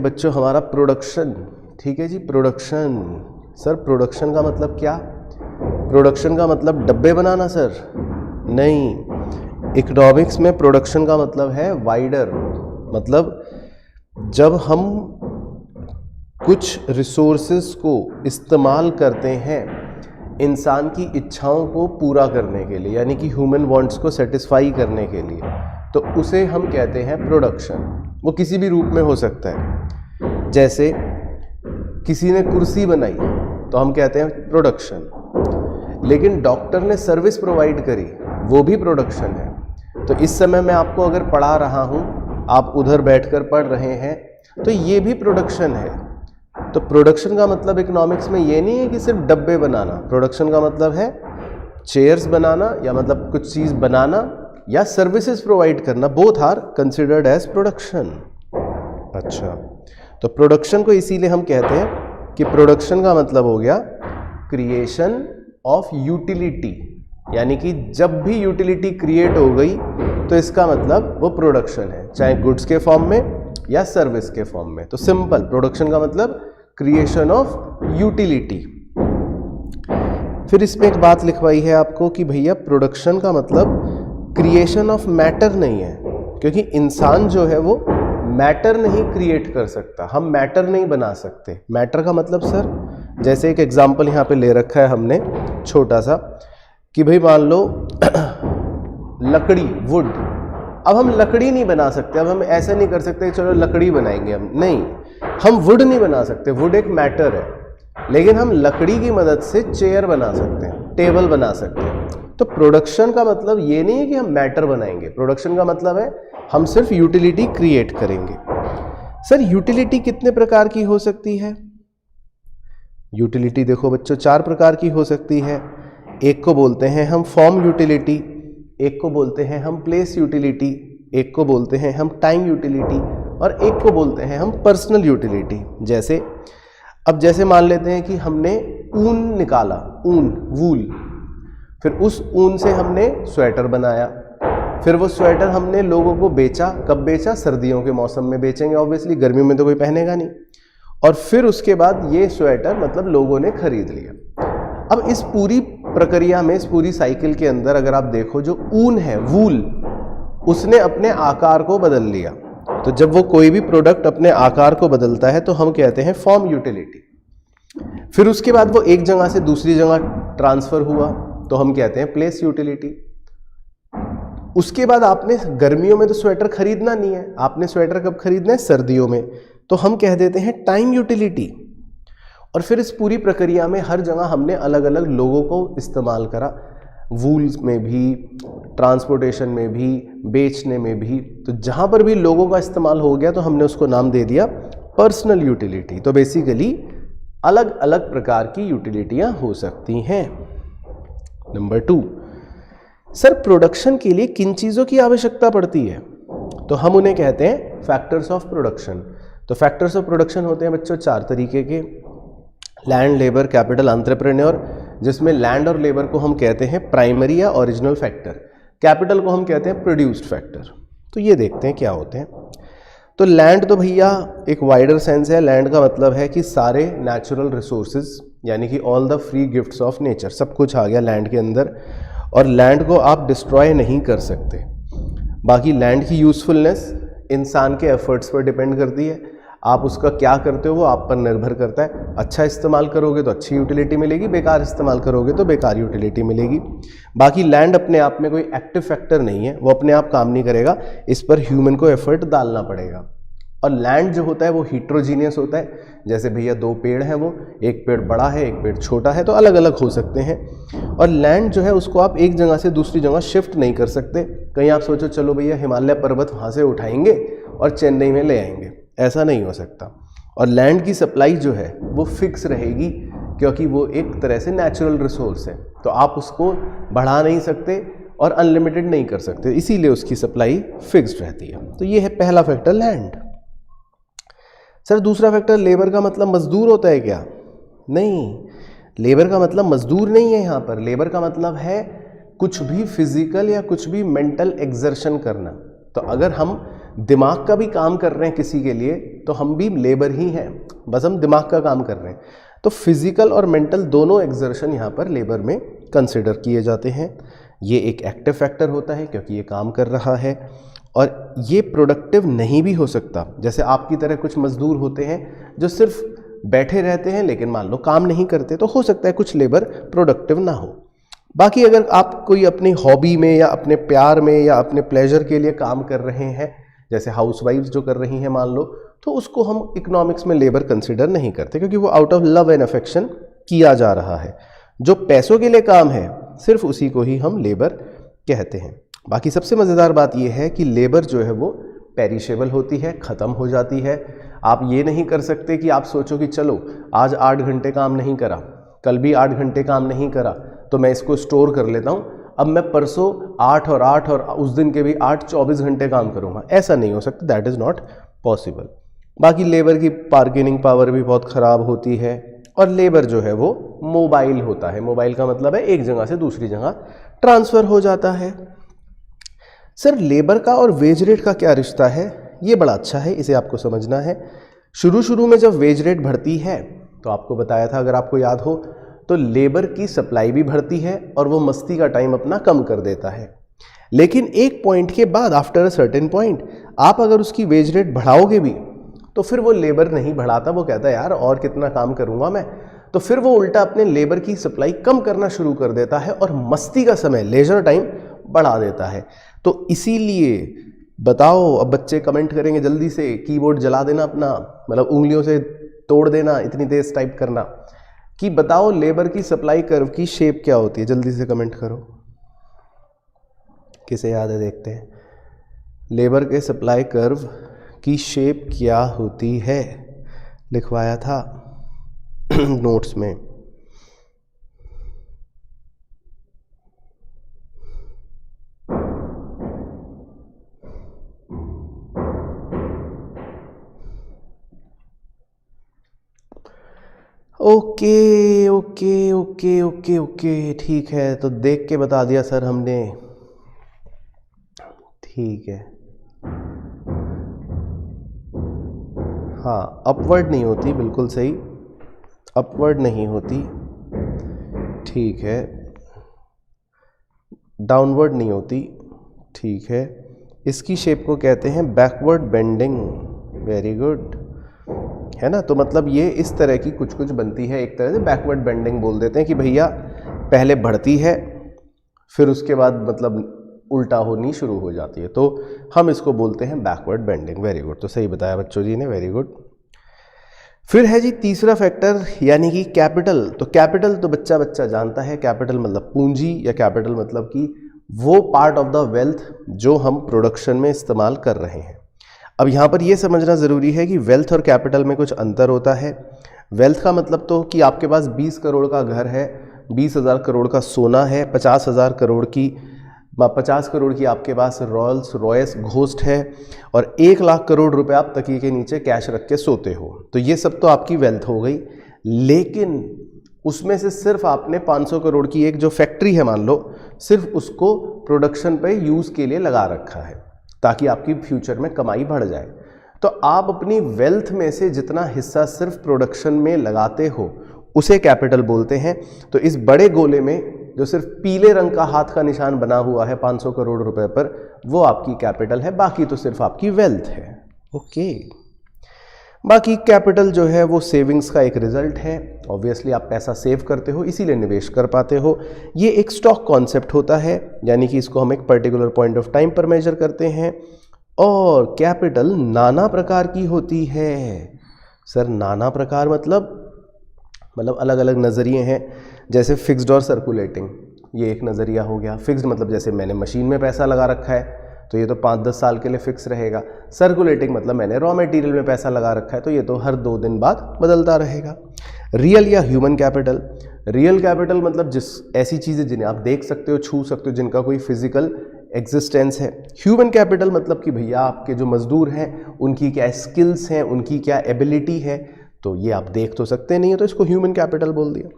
बच्चों हमारा प्रोडक्शन, ठीक है जी, प्रोडक्शन। सर प्रोडक्शन का मतलब क्या? प्रोडक्शन का मतलब डब्बे बनाना सर? नहीं, इकोनॉमिक्स में प्रोडक्शन का मतलब है वाइडर, मतलब जब हम कुछ रिसोर्सेज को इस्तेमाल करते हैं इंसान की इच्छाओं को पूरा करने के लिए, यानी कि ह्यूमन वांट्स को सेटिस्फाई करने के लिए, तो उसे हम कहते हैं प्रोडक्शन। वो किसी भी रूप में हो सकता है। जैसे किसी ने कुर्सी बनाई तो हम कहते हैं प्रोडक्शन, लेकिन डॉक्टर ने सर्विस प्रोवाइड करी वो भी प्रोडक्शन है। तो इस समय मैं आपको अगर पढ़ा रहा हूँ, आप उधर बैठकर पढ़ रहे हैं, तो ये भी प्रोडक्शन है। तो प्रोडक्शन का मतलब इकोनॉमिक्स में ये नहीं है कि सिर्फ डब्बे बनाना। प्रोडक्शन का मतलब है चेयर्स बनाना, या मतलब कुछ चीज़ बनाना, या सर्विसेज प्रोवाइड करना। Both are considered as production. अच्छा, तो प्रोडक्शन को इसीलिए हम कहते हैं कि प्रोडक्शन का मतलब हो गया क्रिएशन ऑफ यूटिलिटी, यानी कि जब भी यूटिलिटी क्रिएट हो गई तो इसका मतलब वो प्रोडक्शन है, चाहे गुड्स के फॉर्म में या सर्विस के फॉर्म में। तो सिंपल, प्रोडक्शन का मतलब क्रिएशन ऑफ यूटिलिटी। फिर इसमें एक बात लिखवाई है आपको कि भैया प्रोडक्शन का मतलब क्रिएशन ऑफ मैटर नहीं है, क्योंकि इंसान जो है वो मैटर नहीं क्रिएट कर सकता। हम मैटर नहीं बना सकते। मैटर का मतलब सर, जैसे एक एग्जांपल यहाँ पे ले रखा है हमने छोटा सा, कि भाई मान लो लकड़ी, वुड। अब हम लकड़ी नहीं बना सकते। अब हम ऐसा नहीं कर सकते चलो लकड़ी बनाएंगे हम, नहीं, हम वुड नहीं बना सकते। वुड एक मैटर है, लेकिन हम लकड़ी की मदद से चेयर बना सकते हैं, टेबल बना सकते हैं। तो प्रोडक्शन का मतलब ये नहीं है कि हम मैटर बनाएंगे। प्रोडक्शन का मतलब है हम सिर्फ यूटिलिटी क्रिएट करेंगे। सर यूटिलिटी कितने प्रकार की हो सकती है? यूटिलिटी देखो बच्चों 4 प्रकार की हो सकती है। एक को बोलते हैं हम फॉर्म यूटिलिटी, एक को बोलते हैं हम प्लेस यूटिलिटी, एक को बोलते हैं हम टाइम यूटिलिटी, और एक को बोलते हैं हम पर्सनल यूटिलिटी। जैसे मान लेते हैं कि हमने ऊन निकाला, ऊन, वूल, फिर उस ऊन से हमने स्वेटर बनाया, फिर वो स्वेटर हमने लोगों को बेचा। कब बेचा? सर्दियों के मौसम में बेचेंगे ऑब्वियसली, गर्मियों में तो कोई पहनेगा नहीं। और फिर उसके बाद ये स्वेटर मतलब लोगों ने खरीद लिया। अब इस पूरी प्रक्रिया में, इस पूरी साइकिल के अंदर अगर आप देखो, जो ऊन है, वूल, उसने अपने आकार को बदल लिया। तो जब वो कोई भी प्रोडक्ट अपने आकार को बदलता है तो हम कहते हैं फॉर्म यूटिलिटी। फिर उसके बाद वो एक जगह से दूसरी जगह ट्रांसफर हुआ तो हम कहते हैं प्लेस यूटिलिटी। उसके बाद आपने गर्मियों में तो स्वेटर खरीदना नहीं है, आपने स्वेटर कब खरीदना है? सर्दियों में, तो हम कह देते हैं टाइम यूटिलिटी। और फिर इस पूरी प्रक्रिया में हर जगह हमने अलग अलग लोगों को इस्तेमाल करा, वूल्स में भी, ट्रांसपोर्टेशन में भी, बेचने में भी। तो जहाँ पर भी लोगों का इस्तेमाल हो गया तो हमने उसको नाम दे दिया पर्सनल यूटिलिटी। तो बेसिकली अलग अलग प्रकार की यूटिलिटियाँ हो सकती हैं। नंबर 2, सर प्रोडक्शन के लिए किन चीज़ों की आवश्यकता पड़ती है? तो हम उन्हें कहते हैं फैक्टर्स ऑफ प्रोडक्शन। तो फैक्टर्स ऑफ प्रोडक्शन होते हैं बच्चों 4 तरीके के: लैंड, लेबर, कैपिटल, एंटरप्रेन्योर। जिसमें लैंड और लेबर को हम कहते हैं प्राइमरी या ओरिजिनल फैक्टर, कैपिटल को हम कहते हैं प्रोड्यूस्ड फैक्टर। तो ये देखते हैं क्या होते हैं। तो लैंड तो भैया एक वाइडर सेंस है। लैंड का मतलब है कि सारे नेचुरल रिसोर्सेज, यानी कि all the free gifts of nature, सब कुछ आ गया लैंड के अंदर। और लैंड को आप डिस्ट्रॉय नहीं कर सकते। बाकी लैंड की यूज़फुलनेस इंसान के एफर्ट्स पर डिपेंड करती है। आप उसका क्या करते हो वो आप पर निर्भर करता है। अच्छा इस्तेमाल करोगे तो अच्छी यूटिलिटी मिलेगी, बेकार इस्तेमाल करोगे तो बेकार यूटिलिटी मिलेगी। बाकी लैंड अपने आप में कोई एक्टिव फैक्टर नहीं है, वो अपने आप काम नहीं करेगा, इस पर ह्यूमन को एफर्ट डालना पड़ेगा। और लैंड जो होता है वो हीट्रोजीनियस होता है। जैसे भैया 2 पेड़ हैं, वो एक पेड़ बड़ा है एक पेड़ छोटा है, तो अलग अलग हो सकते हैं। और लैंड जो है उसको आप एक जगह से दूसरी जगह शिफ्ट नहीं कर सकते। कहीं आप सोचो चलो भैया हिमालय पर्वत वहाँ से उठाएंगे और चेन्नई में ले आएंगे, ऐसा नहीं हो सकता। और लैंड की सप्लाई जो है वो फिक्स रहेगी, क्योंकि वो एक तरह से नेचुरल रिसोर्स है, तो आप उसको बढ़ा नहीं सकते और अनलिमिटेड नहीं कर सकते, इसीलिए उसकी सप्लाई फिक्स्ड रहती है। तो ये है पहला फैक्टर लैंड। सर दूसरा फैक्टर लेबर का मतलब मजदूर होता है क्या? नहीं, लेबर का मतलब मजदूर नहीं है। यहाँ पर लेबर का मतलब है कुछ भी फिजिकल या कुछ भी मेंटल एक्सर्शन करना। तो अगर हम दिमाग का भी काम कर रहे हैं किसी के लिए तो हम भी लेबर ही हैं, बस हम दिमाग का काम कर रहे हैं। तो फिजिकल और मेंटल दोनों एक्सर्शन यहाँ पर लेबर में कंसिडर किए जाते हैं। ये एक एक्टिव फैक्टर होता है क्योंकि ये काम कर रहा है, और ये प्रोडक्टिव नहीं भी हो सकता। जैसे आपकी तरह कुछ मजदूर होते हैं जो सिर्फ बैठे रहते हैं लेकिन मान लो काम नहीं करते, तो हो सकता है कुछ लेबर प्रोडक्टिव ना हो। बाकी अगर आप कोई अपनी हॉबी में या अपने प्यार में या अपने प्लेजर के लिए काम कर रहे हैं, जैसे हाउसवाइफ्स जो कर रही हैं मान लो, तो उसको हम इकोनॉमिक्स में लेबर कंसिडर नहीं करते क्योंकि वो out of love and affection किया जा रहा है। जो पैसों के लिए काम है सिर्फ उसी को ही हम लेबर कहते हैं। बाकी सबसे मज़ेदार बात यह है कि लेबर जो है वो पेरिशेबल होती है, ख़त्म हो जाती है। आप ये नहीं कर सकते कि आप सोचो कि चलो आज 8 घंटे काम नहीं करा, कल भी 8 घंटे काम नहीं करा, तो मैं इसको स्टोर कर लेता हूँ, अब मैं परसों 8 और 8 और उस दिन के भी 8 24 घंटे काम करूँगा। ऐसा नहीं हो सकता, दैट इज़ नॉट पॉसिबल। बाकी लेबर की बार्गेनिंग पावर भी बहुत ख़राब होती है, और लेबर जो है वो मोबाइल होता है। मोबाइल का मतलब है एक जगह से दूसरी जगह ट्रांसफ़र हो जाता है। सर लेबर का और वेज रेट का क्या रिश्ता है? ये बड़ा अच्छा है, इसे आपको समझना है। शुरू में जब वेज रेट बढ़ती है तो आपको बताया था, अगर आपको याद हो, तो लेबर की सप्लाई भी बढ़ती है और वो मस्ती का टाइम अपना कम कर देता है। लेकिन एक पॉइंट के बाद, आफ्टर अ सर्टेन पॉइंट, आप अगर उसकी वेज रेट बढ़ाओगे भी तो फिर वो लेबर नहीं बढ़ाता, वो कहता है यार और कितना काम करूँगा मैं, तो फिर वो उल्टा अपने लेबर की सप्लाई कम करना शुरू कर देता है और मस्ती का समय, लेजर टाइम बढ़ा देता है। तो इसीलिए बताओ, अब बच्चे कमेंट करेंगे जल्दी से, कीबोर्ड जला देना अपना, मतलब उंगलियों से तोड़ देना, इतनी तेज टाइप करना, कि बताओ लेबर की सप्लाई कर्व की शेप क्या होती है? जल्दी से कमेंट करो, किसे याद है देखते हैं। लेबर के सप्लाई कर्व की शेप क्या होती है? लिखवाया था नोट्स में। Okay okay okay okay okay, ठीक है, तो देख के बता दिया सर हमने, ठीक है। हाँ, अपवर्ड नहीं होती, बिल्कुल सही, अपवर्ड नहीं होती, ठीक है। डाउनवर्ड नहीं होती, ठीक है। इसकी शेप को कहते हैं बैकवर्ड बेंडिंग, वेरी गुड, है ना। तो मतलब ये इस तरह की कुछ कुछ बनती है, एक तरह से बैकवर्ड बेंडिंग बोल देते हैं कि भैया पहले बढ़ती है फिर उसके बाद मतलब उल्टा होनी शुरू हो जाती है, तो हम इसको बोलते हैं बैकवर्ड बेंडिंग। वेरी गुड, तो सही बताया बच्चों जी ने, वेरी गुड। फिर है जी तीसरा फैक्टर, यानी कि कैपिटल। तो कैपिटल तो बच्चा बच्चा जानता है, कैपिटल मतलब पूंजी, या कैपिटल मतलब कि वो पार्ट ऑफ द वेल्थ जो हम प्रोडक्शन में इस्तेमाल कर रहे हैं। अब यहाँ पर ये समझना ज़रूरी है कि वेल्थ और कैपिटल में कुछ अंतर होता है। वेल्थ का मतलब तो कि आपके पास 20 करोड़ का घर है, 20,000 करोड़ का सोना है, 50,000 करोड़ की 50 करोड़ की आपके पास रॉल्स रॉयस घोस्ट है, और 1 लाख करोड़ रुपए आप तकिए के नीचे कैश रख के सोते हो, तो ये सब तो आपकी वेल्थ हो गई। लेकिन उसमें से सिर्फ आपने 500 करोड़ की एक जो फैक्ट्री है मान लो, सिर्फ उसको प्रोडक्शन पे यूज़ के लिए लगा रखा है ताकि आपकी फ्यूचर में कमाई बढ़ जाए। तो आप अपनी वेल्थ में से जितना हिस्सा सिर्फ प्रोडक्शन में लगाते हो उसे कैपिटल बोलते हैं। तो इस बड़े गोले में जो सिर्फ पीले रंग का हाथ का निशान बना हुआ है 500 करोड़ रुपए पर, वो आपकी कैपिटल है, बाकी तो सिर्फ आपकी वेल्थ है। ओके, बाकी कैपिटल जो है वो सेविंग्स का एक रिजल्ट है। ऑब्वियसली आप पैसा सेव करते हो इसीलिए निवेश कर पाते हो। ये एक स्टॉक कॉन्सेप्ट होता है, यानी कि इसको हम एक पर्टिकुलर पॉइंट ऑफ टाइम पर मेजर करते हैं। और कैपिटल नाना प्रकार की होती है। सर नाना प्रकार मतलब अलग अलग नज़रिए हैं। जैसे फिक्स्ड और सर्कुलेटिंग, ये एक नज़रिया हो गया। फिक्स्ड मतलब जैसे मैंने मशीन में पैसा लगा रखा है तो ये तो 5-10 साल के लिए फिक्स रहेगा। सर्कुलेटिंग मतलब मैंने रॉ मटेरियल में पैसा लगा रखा है तो ये तो हर 2 दिन बाद बदलता रहेगा। रियल या ह्यूमन कैपिटल, रियल कैपिटल मतलब जिस ऐसी चीज़ें जिन्हें आप देख सकते हो, छू सकते हो, जिनका कोई फिजिकल एग्जिस्टेंस है। ह्यूमन कैपिटल मतलब कि भैया आपके जो मजदूर हैं उनकी क्या स्किल्स हैं, उनकी क्या एबिलिटी है, तो ये आप देख तो सकते नहीं हो तो इसको ह्यूमन कैपिटल बोल दिया।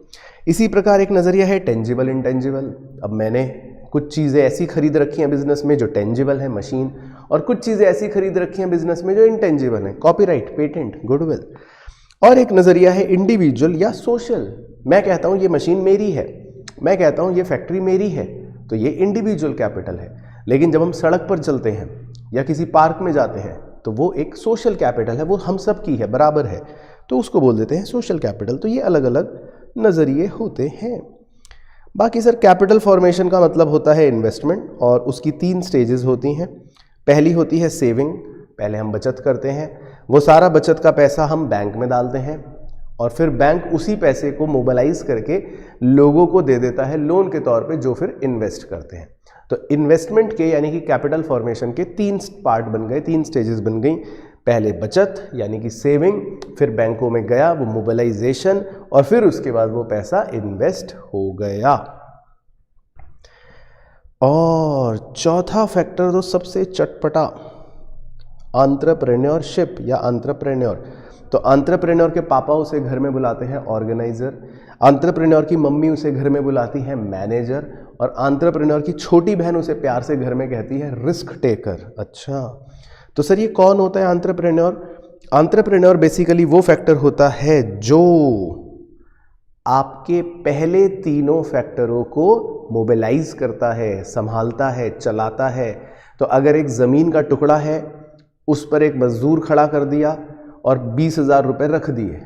इसी प्रकार एक नज़रिया है टेंजिबल इंटेंजिबल। अब मैंने कुछ चीज़ें ऐसी खरीद रखी हैं बिजनेस में जो टेंजिबल है, मशीन, और कुछ चीज़ें ऐसी खरीद रखी हैं बिजनेस में जो इंटेंजिबल हैं, कॉपीराइट, पेटेंट, गुडविल। और एक नज़रिया है इंडिविजुअल या सोशल। मैं कहता हूँ ये मशीन मेरी है, मैं कहता हूँ ये फैक्ट्री मेरी है, तो ये इंडिविजुअल कैपिटल है। लेकिन जब हम सड़क पर चलते हैं या किसी पार्क में जाते हैं तो वो एक सोशल कैपिटल है, वो हम सब की है, बराबर है, तो उसको बोल देते हैं सोशल कैपिटल। तो ये अलग अलग नज़रिए होते हैं। बाकी सर कैपिटल फॉर्मेशन का मतलब होता है इन्वेस्टमेंट, और उसकी 3 स्टेजेस होती हैं। पहली होती है सेविंग, पहले हम बचत करते हैं, वो सारा बचत का पैसा हम बैंक में डालते हैं और फिर बैंक उसी पैसे को मोबिलाइज करके लोगों को दे देता है लोन के तौर पे, जो फिर इन्वेस्ट करते हैं। तो इन्वेस्टमेंट के यानी कि कैपिटल फॉर्मेशन के 3 पार्ट बन गए, 3 स्टेजेस बन गई। पहले बचत यानी कि सेविंग, फिर बैंकों में गया वो मोबिलाइजेशन, और फिर उसके बाद वो पैसा इन्वेस्ट हो गया। और चौथा फैक्टर तो सबसे चटपटा, एंटरप्रेन्योरशिप या एंटरप्रेन्योर। तो एंटरप्रेन्योर के पापा उसे घर में बुलाते हैं ऑर्गेनाइजर, एंटरप्रेन्योर की मम्मी उसे घर में बुलाती है मैनेजर, और एंटरप्रेन्योर की छोटी बहन उसे प्यार से घर में कहती है रिस्क टेकर। अच्छा, तो सर ये कौन होता है एंटरप्रेन्योर? एंटरप्रेन्योर बेसिकली वो फैक्टर होता है जो आपके पहले तीनों फैक्टरों को मोबिलाइज करता है, संभालता है, चलाता है। तो अगर एक ज़मीन का टुकड़ा है, उस पर एक मजदूर खड़ा कर दिया और 20,000 रुपये रख दिए,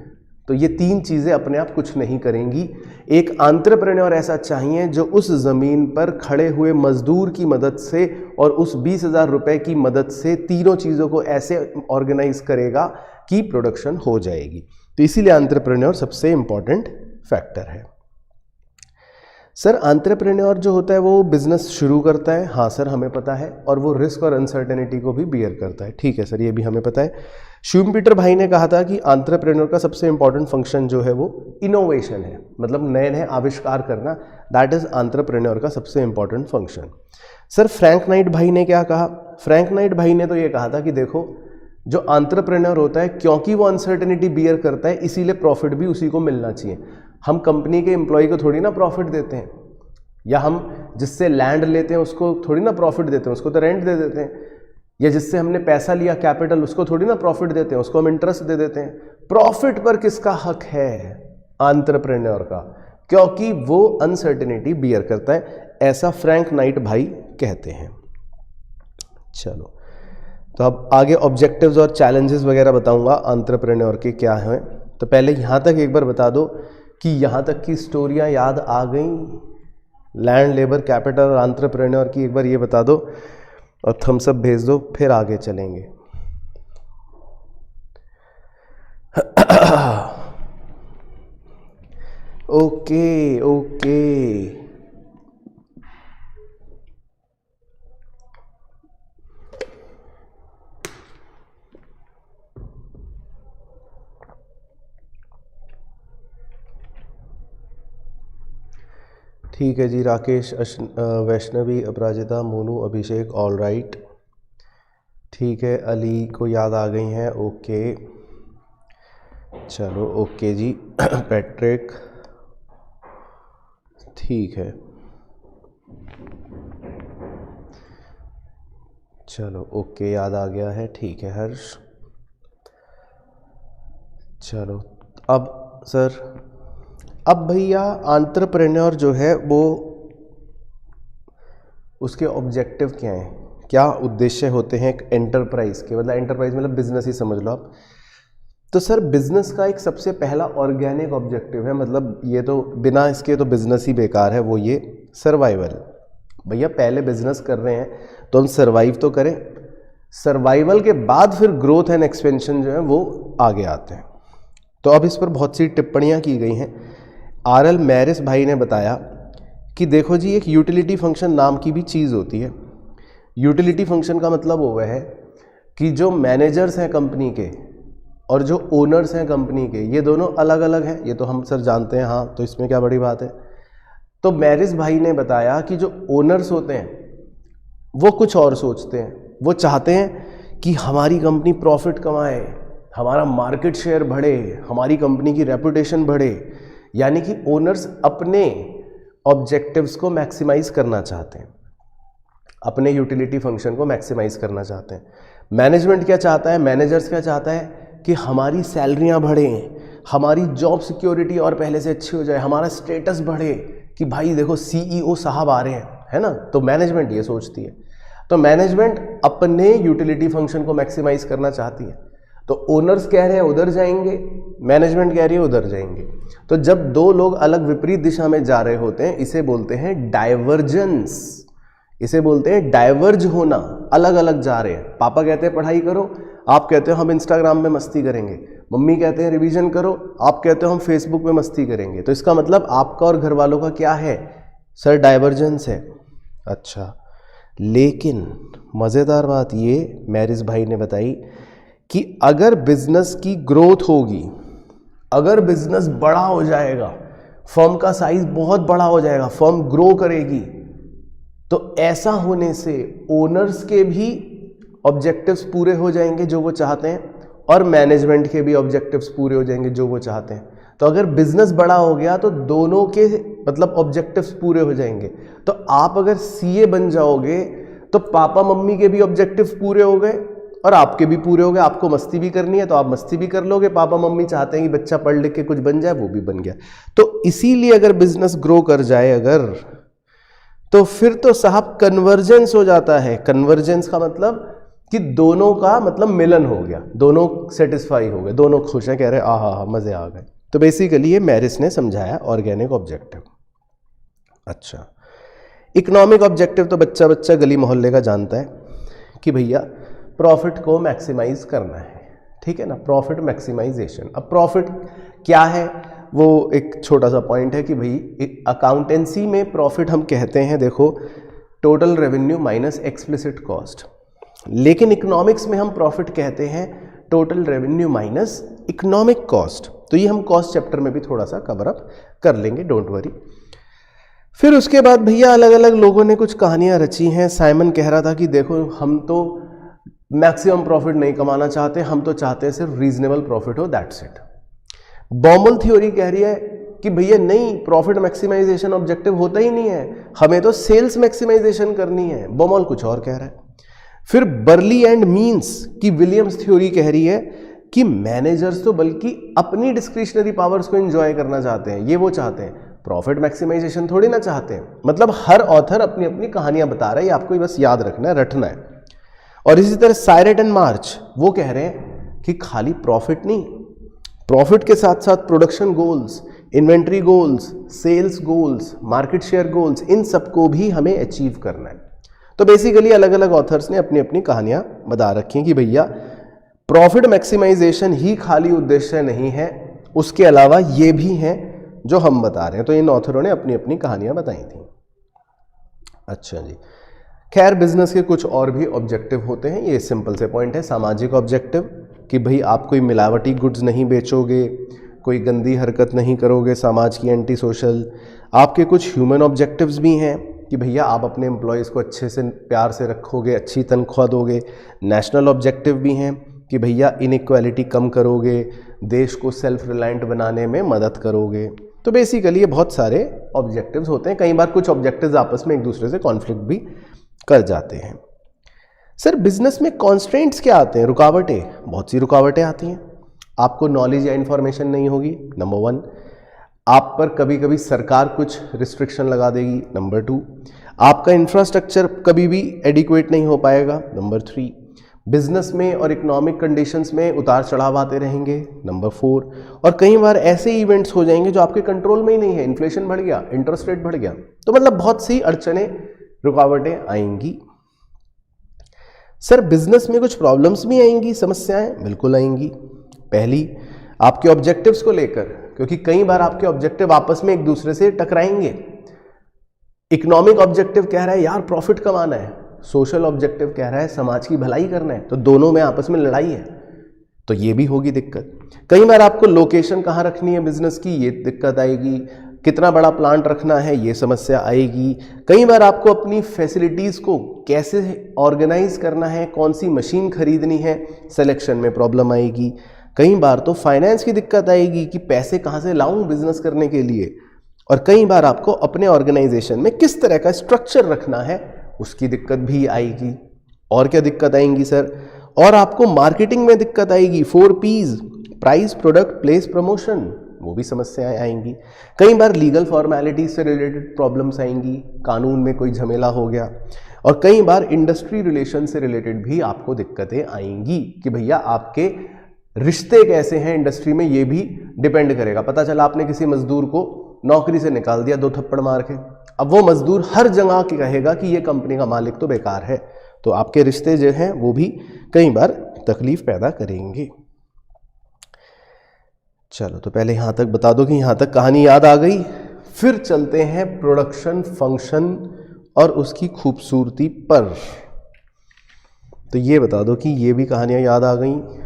तो ये 3 चीज़ें अपने आप कुछ नहीं करेंगी। एक एंटरप्रेन्योर ऐसा चाहिए जो उस ज़मीन पर खड़े हुए मजदूर की मदद से और उस 20,000 रुपये की मदद से तीनों चीज़ों को ऐसे ऑर्गेनाइज करेगा कि प्रोडक्शन हो जाएगी। तो इसीलिए एंटरप्रेन्योर सबसे इम्पॉर्टेंट फैक्टर है। सर एंटरप्रेन्योर जो होता है वो बिजनेस शुरू करता है, हाँ सर हमें पता है, और वो रिस्क और अनसर्टेनिटी को भी बियर करता है, ठीक है सर ये भी हमें पता है। शुमपीटर भाई ने कहा था कि एंटरप्रेन्योर का सबसे इंपॉर्टेंट फंक्शन जो है वो इनोवेशन है, मतलब नए नए आविष्कार करना, दैट इज एंटरप्रेन्योर का सबसे important function. Sir Frank night भाई ने क्या कहा? फ्रैंक नाइट भाई ने तो ये कहा था कि देखो जो एंटरप्रेन्योर होता है, क्योंकि वो अनसर्टेनिटी बियर करता है, इसीलिए प्रॉफिट भी उसी को मिलना चाहिए। हम कंपनी के एम्प्लॉय को थोड़ी ना प्रॉफिट देते हैं, या हम जिससे लैंड लेते हैं उसको थोड़ी ना प्रॉफिट देते हैं, उसको तो रेंट दे देते हैं। या जिससे हमने पैसा लिया कैपिटल, उसको थोड़ी ना प्रॉफिट देते हैं, उसको हम इंटरेस्ट दे देते हैं। प्रॉफिट पर किसका हक है? एंटरप्रेन्योर का, क्योंकि वो अनसर्टेनिटी बियर करता है, ऐसा फ्रैंक नाइट भाई कहते हैं। चलो, तो अब आगे ऑब्जेक्टिव्स और चैलेंजेस वगैरह बताऊंगा एंटरप्रेन्योर के क्या हैं। तो पहले यहाँ तक एक बार बता दो कि यहाँ तक की स्टोरियाँ याद आ गई, लैंड, लेबर, कैपिटल और एंटरप्रेन्योर की एक बार ये बता दो और थम्स अप भेज दो, फिर आगे चलेंगे। ओके ओके, ठीक है जी। राकेश, वैष्णवी, अपराजिता, मोनू, अभिषेक, ऑल राइट, ठीक है। अली को याद आ गई हैं, ओके चलो ओके जी। पैट्रिक, ठीक है चलो ओके, याद आ गया है, ठीक है। हर्ष, चलो अब सर, अब भैया एंटरप्रेन्योर जो है वो उसके ऑब्जेक्टिव क्या हैं, क्या उद्देश्य होते हैं एक एंटरप्राइज के? मतलब एंटरप्राइज मतलब बिजनेस ही समझ लो आप। तो सर बिजनेस का एक सबसे पहला ऑर्गेनिक ऑब्जेक्टिव है, मतलब ये तो बिना इसके तो बिजनेस ही बेकार है, वो ये सर्वाइवल। भैया पहले बिजनेस कर रहे हैं तो हम सर्वाइव तो करें, सर्वाइवल के बाद फिर ग्रोथ एंड एक्सपेंशन जो है वो आगे आते हैं। तो अब इस पर बहुत सी टिप्पणियाँ की गई हैं। आरएल मैरिस भाई ने बताया कि देखो जी, एक यूटिलिटी फंक्शन नाम की भी चीज़ होती है। यूटिलिटी फंक्शन का मतलब वो है कि जो मैनेजर्स हैं कंपनी के और जो ओनर्स हैं कंपनी के, ये दोनों अलग अलग हैं, ये तो हम सर जानते हैं, हाँ, तो इसमें क्या बड़ी बात है। तो मैरिस भाई ने बताया कि जो ओनर्स होते हैं वो कुछ और सोचते हैं, वो चाहते हैं कि हमारी कंपनी प्रॉफिट कमाए, हमारा मार्केट शेयर बढ़े, हमारी कंपनी की रेपुटेशन बढ़े, यानी कि ओनर्स अपने ऑब्जेक्टिव्स को मैक्सिमाइज करना चाहते हैं। अपने यूटिलिटी फंक्शन को मैक्सिमाइज करना चाहते हैं। मैनेजमेंट क्या चाहता है, मैनेजर्स क्या चाहता है कि हमारी सैलरियां बढ़ें, हमारी जॉब सिक्योरिटी और पहले से अच्छी हो जाए, हमारा स्टेटस बढ़े, कि भाई देखो सीईओ साहब आ रहे हैं, है ना। तो मैनेजमेंट ये सोचती है। तो मैनेजमेंट अपने यूटिलिटी फंक्शन को मैक्सिमाइज करना चाहती है। तो ओनर्स कह रहे हैं उधर जाएंगे, मैनेजमेंट कह रही है उधर जाएंगे। तो जब दो लोग अलग विपरीत दिशा में जा रहे होते हैं, इसे बोलते हैं डाइवर्जेंस, इसे बोलते हैं डाइवर्ज होना, अलग अलग जा रहे हैं। पापा कहते हैं पढ़ाई करो, आप कहते हो हम इंस्टाग्राम में मस्ती करेंगे। मम्मी कहते हैं रिवीजन करो, आप कहते हो हम फेसबुक में मस्ती करेंगे। तो इसका मतलब आपका और घर वालों का क्या है सर, डाइवर्जेंस है। अच्छा, लेकिन मज़ेदार बात ये मैरिज भाई ने बताई कि अगर बिजनेस की ग्रोथ होगी, अगर बिजनेस बड़ा हो जाएगा, फर्म का साइज बहुत बड़ा हो जाएगा, फर्म ग्रो करेगी, तो ऐसा होने से ओनर्स के भी ऑब्जेक्टिव्स पूरे हो जाएंगे जो वो चाहते हैं, और मैनेजमेंट के भी ऑब्जेक्टिव्स पूरे हो जाएंगे जो वो चाहते हैं। तो अगर बिजनेस बड़ा हो गया तो दोनों के मतलब ऑब्जेक्टिव्स पूरे हो जाएंगे। तो आप अगर सीए बन जाओगे तो पापा मम्मी के भी ऑब्जेक्टिव्स पूरे हो गए और आपके भी पूरे हो गए। आपको मस्ती भी करनी है तो आप मस्ती भी कर लोगे, पापा मम्मी चाहते हैं कि बच्चा पढ़ लिख के कुछ बन जाए, वो भी बन गया। तो इसीलिए अगर बिजनेस ग्रो कर जाए अगर, तो फिर तो साहब कन्वर्जेंस हो जाता है। कन्वर्जेंस का मतलब कि दोनों का मतलब मिलन हो गया, दोनों सेटिस्फाई हो गए, दोनों खुश हैं, कह रहे आहा मजे आ गए। तो बेसिकली ये मैरिस ने समझाया ऑर्गेनिक ऑब्जेक्टिव। अच्छा, इकोनॉमिक ऑब्जेक्टिव तो बच्चा बच्चा गली मोहल्ले का जानता है कि भैया प्रॉफिट को मैक्सिमाइज करना है, ठीक है ना, प्रॉफिट मैक्सिमाइजेशन। अब प्रॉफिट क्या है वो एक छोटा सा पॉइंट है कि भाई अकाउंटेंसी में प्रॉफिट हम कहते हैं देखो total revenue minus explicit cost, लेकिन इकोनॉमिक्स में हम प्रॉफिट कहते हैं total revenue minus economic cost. तो ये हम कॉस्ट चैप्टर में भी थोड़ा सा कवर अप कर लेंगे, डोंट वरी। फिर उसके बाद भैया अलग अलग लोगों ने कुछ कहानियां रची हैं। साइमन कह रहा था कि देखो हम तो मैक्सिमम प्रॉफिट नहीं कमाना चाहते, हम तो चाहते हैं सिर्फ रीजनेबल प्रॉफिट हो, दैट्स इट। बॉमल थ्योरी कह रही है कि भैया नहीं, प्रॉफिट मैक्सिमाइजेशन ऑब्जेक्टिव होता ही नहीं है, हमें तो सेल्स मैक्सिमाइजेशन करनी है। बॉमल कुछ और कह रहा है। फिर बर्ली एंड मीन्स की विलियम्स थ्योरी कह रही है कि मैनेजर्स तो बल्कि अपनी डिस्क्रिशनरी पावर्स को एंजॉय करना चाहते हैं, ये वो चाहते हैं, प्रॉफिट मैक्सिमाइजेशन थोड़ी ना चाहते हैं। मतलब हर ऑथर अपनी अपनी कहानियां बता रहा है, ये आपको बस याद रखना है, रटना है। और इसी तरह सायरेट एंड मार्च वो कह रहे हैं कि खाली प्रॉफिट नहीं, प्रॉफिट के साथ साथ production goals, inventory goals, sales goals, market share goals, इन सबको भी हमें अचीव करना है। तो बेसिकली अलग अलग ऑथर्स ने अपनी अपनी कहानियां बता रखी हैं कि भैया प्रॉफिट मैक्सिमाइजेशन ही खाली उद्देश्य नहीं है, उसके अलावा ये भी हैं जो हम बता रहे हैं। तो इन ऑथरों ने अपनी अपनी कहानियां बताई थी। अच्छा जी, खैर बिजनेस के कुछ और भी ऑब्जेक्टिव होते हैं, ये सिंपल से पॉइंट है। सामाजिक ऑब्जेक्टिव कि भाई आप कोई मिलावटी गुड्स नहीं बेचोगे, कोई गंदी हरकत नहीं करोगे, समाज की एंटी सोशल। आपके कुछ ह्यूमन ऑब्जेक्टिव्स भी हैं कि भैया आप अपने एम्प्लॉयज़ को अच्छे से प्यार से रखोगे, अच्छी तनख्वाह दोगे। नेशनल ऑब्जेक्टिव भी हैं कि भैया इनइक्वालिटी कम करोगे, देश को सेल्फ रिलायंट बनाने में मदद करोगे। तो बेसिकली ये बहुत सारे ऑब्जेक्टिव्स होते हैं। कई बार कुछ ऑब्जेक्टिव्स आपस में एक दूसरे से कॉन्फ्लिक्ट भी कर जाते हैं। सर बिजनेस में कॉन्स्ट्रेंट्स क्या आते हैं, रुकावटें? बहुत सी रुकावटें आती हैं। आपको नॉलेज या इन्फॉर्मेशन नहीं होगी, नंबर 1। आप पर कभी कभी सरकार कुछ रिस्ट्रिक्शन लगा देगी, नंबर 2। आपका इंफ्रास्ट्रक्चर कभी भी एडिक्वेट नहीं हो पाएगा, नंबर 3। बिजनेस में और इकोनॉमिक कंडीशंस में उतार चढ़ाव आते रहेंगे, नंबर 4। और कई बार ऐसे इवेंट्स हो जाएंगे जो आपके कंट्रोल में ही नहीं है, इन्फ्लेशन बढ़ गया, इंटरेस्ट रेट बढ़ गया। तो मतलब बहुत सी अड़चने, रुकावटें आएंगी। सर बिजनेस में कुछ प्रॉब्लम्स भी आएंगी, समस्याएं बिल्कुल आएंगी। पहली, आपके ऑब्जेक्टिव्स को लेकर, क्योंकि कई बार आपके ऑब्जेक्टिव आपस में एक दूसरे से टकराएंगे। इकोनॉमिक ऑब्जेक्टिव कह रहा है यार प्रॉफिट कमाना है, सोशल ऑब्जेक्टिव कह रहा है समाज की भलाई करना है, तो दोनों में आपस में लड़ाई है, तो ये भी होगी दिक्कत। कई बार आपको लोकेशन कहाँ रखनी है बिजनेस की, ये दिक्कत आएगी। कितना बड़ा प्लांट रखना है, ये समस्या आएगी। कई बार आपको अपनी फैसिलिटीज़ को कैसे ऑर्गेनाइज करना है, कौन सी मशीन खरीदनी है, सिलेक्शन में प्रॉब्लम आएगी। कई बार तो फाइनेंस की दिक्कत आएगी कि पैसे कहाँ से लाऊं बिजनेस करने के लिए। और कई बार आपको अपने ऑर्गेनाइजेशन में किस तरह का स्ट्रक्चर रखना है, उसकी दिक्कत भी आएगी। और क्या दिक्कत आएंगी सर? और आपको मार्केटिंग में दिक्कत आएगी, 4 P's, price, product, place, promotion, वो भी समस्याएं आएंगी। कई बार लीगल फॉर्मेलिटीज से रिलेटेड प्रॉब्लम्स आएंगी, कानून में कोई झमेला हो गया, और कई बार इंडस्ट्री रिलेशन से रिलेटेड भी आपको दिक्कतें आएंगी कि भैया आपके रिश्ते कैसे हैं इंडस्ट्री में, ये भी डिपेंड करेगा। पता चला आपने किसी मजदूर को नौकरी से निकाल दिया 2 थप्पड़ मार के, अब वो मजदूर हर जगह की कहेगा कि ये कंपनी का मालिक तो बेकार है, तो आपके रिश्ते जो हैं वो भी कई बार तकलीफ पैदा करेंगे। चलो तो पहले यहाँ तक बता दो कि यहाँ तक कहानी याद आ गई। फिर चलते हैं प्रोडक्शन फंक्शन और उसकी खूबसूरती पर। तो ये बता दो कि ये भी कहानियाँ याद आ गई।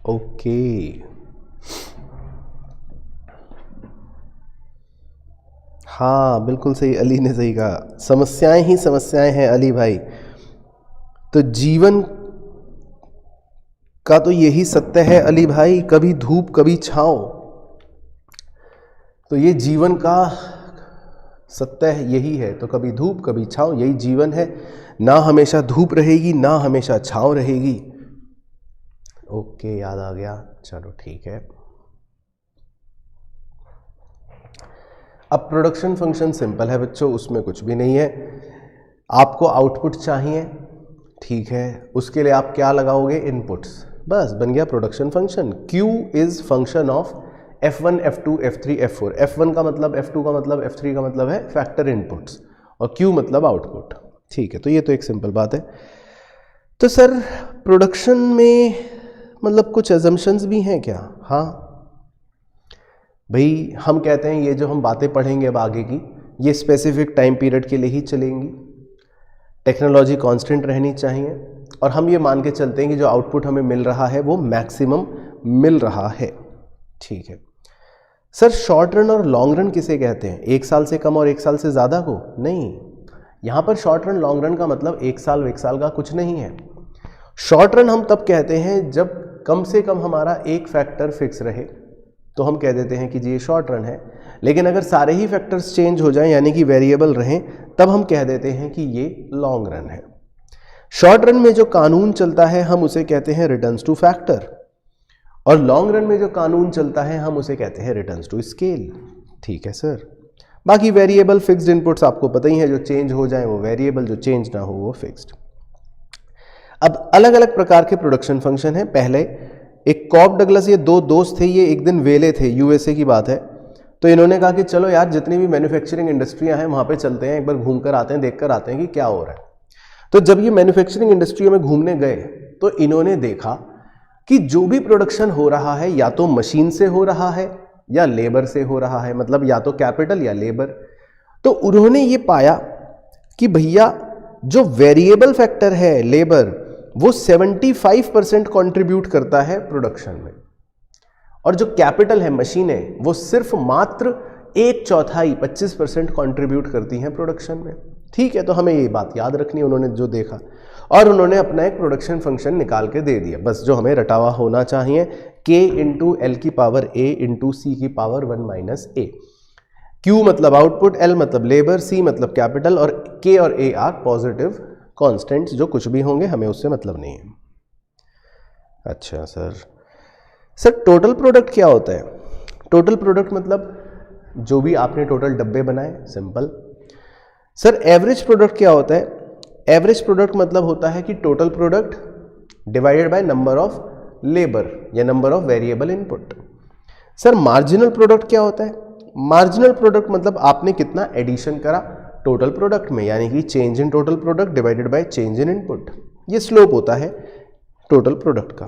ओके, हाँ बिल्कुल सही, अली ने सही कहा, समस्याएं ही समस्याएं हैं अली भाई। तो जीवन का तो यही सत्य है अली भाई, कभी धूप कभी छांव। तो ये जीवन का सत्य यही है, तो कभी धूप कभी छांव, यही जीवन है। ना हमेशा धूप रहेगी ना हमेशा छांव रहेगी। ओके, याद आ गया, चलो ठीक है। अब प्रोडक्शन फंक्शन सिंपल है बच्चों, उसमें कुछ भी नहीं है। आपको आउटपुट चाहिए, ठीक है, उसके लिए आप क्या लगाओगे? इनपुट्स, बस बन गया production function. Q is function of F1, F2, F3, F4। F1 का मतलब, F2 का मतलब, F3 का मतलब है फैक्टर इनपुट्स, और Q मतलब आउटपुट, ठीक है। तो ये तो एक सिंपल बात है। तो सर प्रोडक्शन में मतलब कुछ अजम्पशंस भी हैं क्या? हाँ भाई, हम कहते हैं ये जो हम बातें पढ़ेंगे अब आगे की, ये स्पेसिफिक टाइम पीरियड के लिए ही चलेंगी, टेक्नोलॉजी कांस्टेंट रहनी चाहिए, और हम ये मान के चलते हैं कि जो आउटपुट हमें मिल रहा है वो मैक्सिमम मिल रहा है, ठीक है। सर शॉर्ट रन और लॉन्ग रन किसे कहते हैं? 1 साल से कम और 1 साल से ज़्यादा को? नहीं, यहाँ पर शॉर्ट रन लॉन्ग रन का मतलब 1 साल का कुछ नहीं है। शॉर्ट रन हम तब कहते हैं जब कम से कम हमारा एक फैक्टर फिक्स रहे, तो हम कह देते हैं कि जी ये शॉर्ट रन है। लेकिन अगर सारे ही फैक्टर्स चेंज हो जाएं, यानी कि वेरिएबल रहें, तब हम कह देते हैं कि ये लॉन्ग रन है। शॉर्ट रन में जो कानून चलता है हम उसे कहते हैं रिटर्न्स टू फैक्टर, और लॉन्ग रन में जो कानून चलता है हम उसे कहते हैं रिटर्न्स टू स्केल, ठीक है सर। बाकी वेरिएबल फिक्स्ड इनपुट्स आपको पता ही है, जो चेंज हो जाए वो वेरिएबल, जो चेंज ना हो वो फिक्स्ड। अब अलग अलग प्रकार के प्रोडक्शन फंक्शन हैं। पहले एक कॉब डगलस, ये 2 दोस्त थे, ये एक दिन वेले थे, यूएसए की बात है। तो इन्होंने कहा कि चलो यार जितनी भी मैन्युफैक्चरिंग इंडस्ट्रियां हैं वहां पे चलते हैं, एक बार घूम कर आते हैं, देख कर आते हैं कि क्या हो रहा है। तो जब ये मैन्युफैक्चरिंग इंडस्ट्रियों में घूमने गए तो इन्होंने देखा कि जो भी प्रोडक्शन हो रहा है या तो मशीन से हो रहा है या लेबर से हो रहा है, मतलब या तो कैपिटल या लेबर। तो उन्होंने ये पाया कि भैया जो वेरिएबल फैक्टर है लेबर, वो 75% कंट्रीब्यूट करता है प्रोडक्शन में, और जो कैपिटल है मशीनें, वो सिर्फ मात्र 1/4 25% कंट्रीब्यूट करती हैं प्रोडक्शन में, ठीक है। तो हमें ये बात याद रखनी है, उन्होंने जो देखा, और उन्होंने अपना एक प्रोडक्शन फंक्शन निकाल के दे दिया, बस जो हमें रटा हुआ होना चाहिए, K × L की पावर A × C की पावर 1 - A। Q मतलब आउटपुट, L मतलब लेबर, C मतलब कैपिटल, और K और A आर पॉजिटिव कॉन्स्टेंट्स, जो कुछ भी होंगे हमें उससे मतलब नहीं है। अच्छा सर टोटल प्रोडक्ट क्या होता है? टोटल प्रोडक्ट मतलब जो भी आपने टोटल डब्बे बनाए, सिंपल। सर एवरेज प्रोडक्ट क्या होता है? एवरेज प्रोडक्ट मतलब होता है कि total product divided by number of labour या number of variable input. Sir marginal product क्या होता है? मार्जिनल प्रोडक्ट मतलब आपने कितना एडिशन करा टोटल प्रोडक्ट में, यानी कि change in total product divided by change in input, ये स्लोप होता है टोटल प्रोडक्ट का।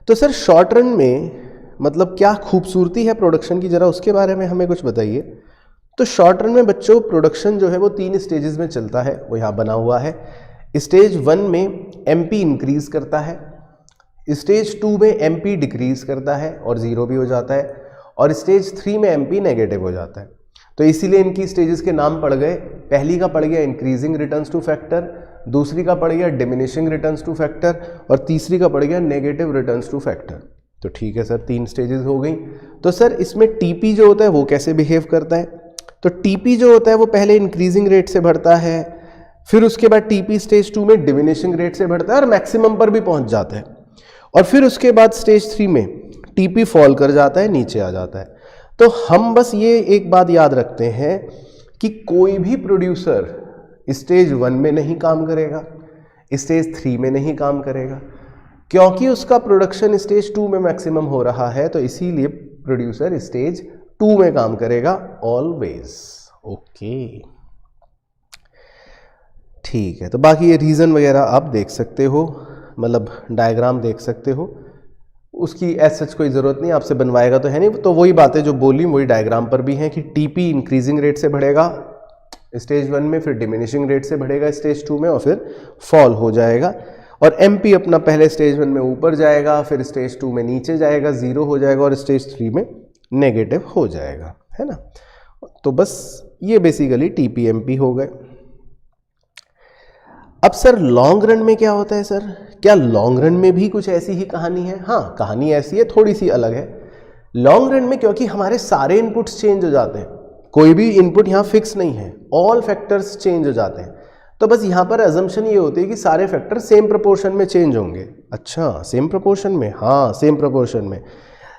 तो सर शॉर्ट रन में मतलब क्या खूबसूरती है प्रोडक्शन की, जरा उसके बारे में हमें कुछ बताइए। तो शॉर्ट रन में बच्चों प्रोडक्शन जो है वो 3 स्टेजेस में चलता है, वो यहाँ बना हुआ है। स्टेज 1 में MP इंक्रीज करता है, स्टेज 2 में MP डिक्रीज करता है और 0 भी हो जाता है, और स्टेज 3 में MP नेगेटिव हो जाता है। तो इसीलिए इनकी स्टेजेस के नाम पड़ गए। पहली का पड़ गया इंक्रीजिंग रिटर्न्स टू फैक्टर, दूसरी का पड़ गया डिमिनिशिंग रिटर्न्स टू फैक्टर और तीसरी का पड़ गया नेगेटिव रिटर्न्स टू फैक्टर। तो ठीक है सर, 3 स्टेजेस हो गई। तो सर इसमें टीपी जो होता है वो कैसे बिहेव करता है? तो टीपी जो होता है वो पहले इंक्रीजिंग रेट से बढ़ता है, फिर उसके बाद टीपी स्टेज 2 में डिमिनिशिंग रेट से बढ़ता है और मैक्सिमम पर भी पहुंच जाता है, और फिर उसके बाद स्टेज 3 में टीपी फॉल कर जाता है, नीचे आ जाता है। तो हम बस ये एक बात याद रखते हैं कि कोई भी प्रोड्यूसर स्टेज 1 में नहीं काम करेगा, स्टेज 3 में नहीं काम करेगा, क्योंकि उसका प्रोडक्शन स्टेज 2 में मैक्सिमम हो रहा है। तो इसीलिए प्रोड्यूसर स्टेज 2 में काम करेगा ऑलवेज। ओके, ठीक है। तो बाकी ये रीज़न वगैरह आप देख सकते हो, मतलब डायग्राम देख सकते हो, उसकी एज सच कोई ज़रूरत नहीं, आपसे बनवाएगा तो है नहीं। तो वही बातें जो बोली वही डायग्राम पर भी हैं कि टीपी इंक्रीजिंग रेट से बढ़ेगा स्टेज 1 में, फिर डिमिनिशिंग रेट से बढ़ेगा स्टेज 2 में और फिर फॉल हो जाएगा। और एमपी अपना पहले स्टेज 1 में ऊपर जाएगा, फिर स्टेज 2 में नीचे जाएगा, 0 हो जाएगा और स्टेज 3 में नेगेटिव हो जाएगा, है ना। तो बस ये बेसिकली टीपी एमपी हो गए। अब सर लॉन्ग रन में क्या होता है? सर क्या लॉन्ग रन में भी कुछ ऐसी ही कहानी है? हाँ, कहानी ऐसी है, थोड़ी सी अलग है। लॉन्ग रन में क्योंकि हमारे सारे इनपुट्स चेंज हो जाते हैं, कोई भी इनपुट यहाँ फिक्स नहीं है, ऑल फैक्टर्स चेंज हो जाते हैं। तो बस यहाँ पर अजम्पशन ये होती है कि सारे फैक्टर सेम प्रोपोर्शन में चेंज होंगे। अच्छा, सेम प्रोपोर्शन में? हाँ, सेम प्रोपोर्शन में।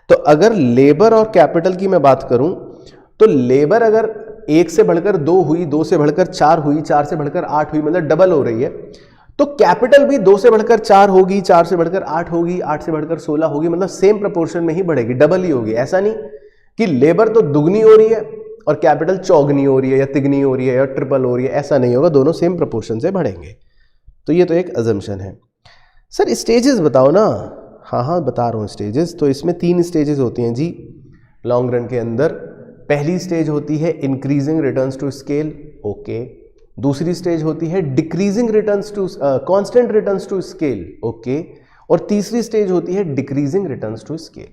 तो अगर लेबर और कैपिटल की मैं बात करूं तो लेबर अगर 1 से बढ़कर 2 हुई, 2 से बढ़कर 4 हुई, 4 से बढ़कर 8 हुई, मतलब डबल हो रही है, तो कैपिटल भी 2 से बढ़कर 4 होगी, 4 से बढ़कर 8 होगी, 8 से बढ़कर 16 होगी, मतलब सेम प्रोपोर्शन में ही बढ़ेगी, डबल ही होगी। ऐसा नहीं कि लेबर तो दुगनी हो रही है और कैपिटल चौगनी हो रही है या तिगनी हो रही है या ट्रिपल हो रही है, ऐसा नहीं होगा, दोनों सेम प्रोपोर्शन से बढ़ेंगे। तो ये तो एक अजम्पशन है। सर स्टेजेस बताओ ना। हाँ बता रहा हूँ स्टेजेस। तो इसमें 3 स्टेजेस होती हैं जी लॉन्ग रन के अंदर। पहली स्टेज होती है increasing returns to scale, okay. दूसरी स्टेज होती है decreasing returns to constant returns to scale, okay. और तीसरी स्टेज होती है डिक्रीजिंग रिटर्न्स टू स्केल।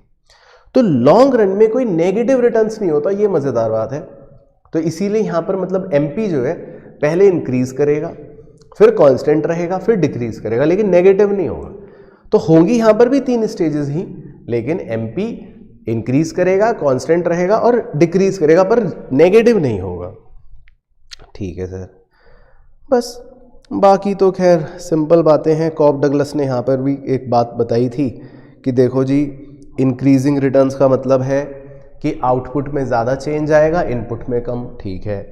तो लॉन्ग रन में कोई नेगेटिव रिटर्न्स नहीं होता, ये मजेदार बात है। तो इसीलिए यहां पर मतलब एमपी जो है पहले इंक्रीज करेगा, फिर कांस्टेंट रहेगा, फिर डिक्रीज करेगा, लेकिन नेगेटिव नहीं होगा। तो होंगी यहां पर भी 3 स्टेजेस ही, लेकिन एमपी इंक्रीज करेगा, कांस्टेंट रहेगा और डिक्रीज करेगा, पर नेगेटिव नहीं होगा। ठीक है सर, बस बाकी तो खैर सिंपल बातें हैं। कॉब डगलस ने यहाँ पर भी एक बात बताई थी कि देखो जी, इंक्रीजिंग रिटर्न्स का मतलब है कि आउटपुट में ज़्यादा चेंज आएगा, इनपुट में कम, ठीक है।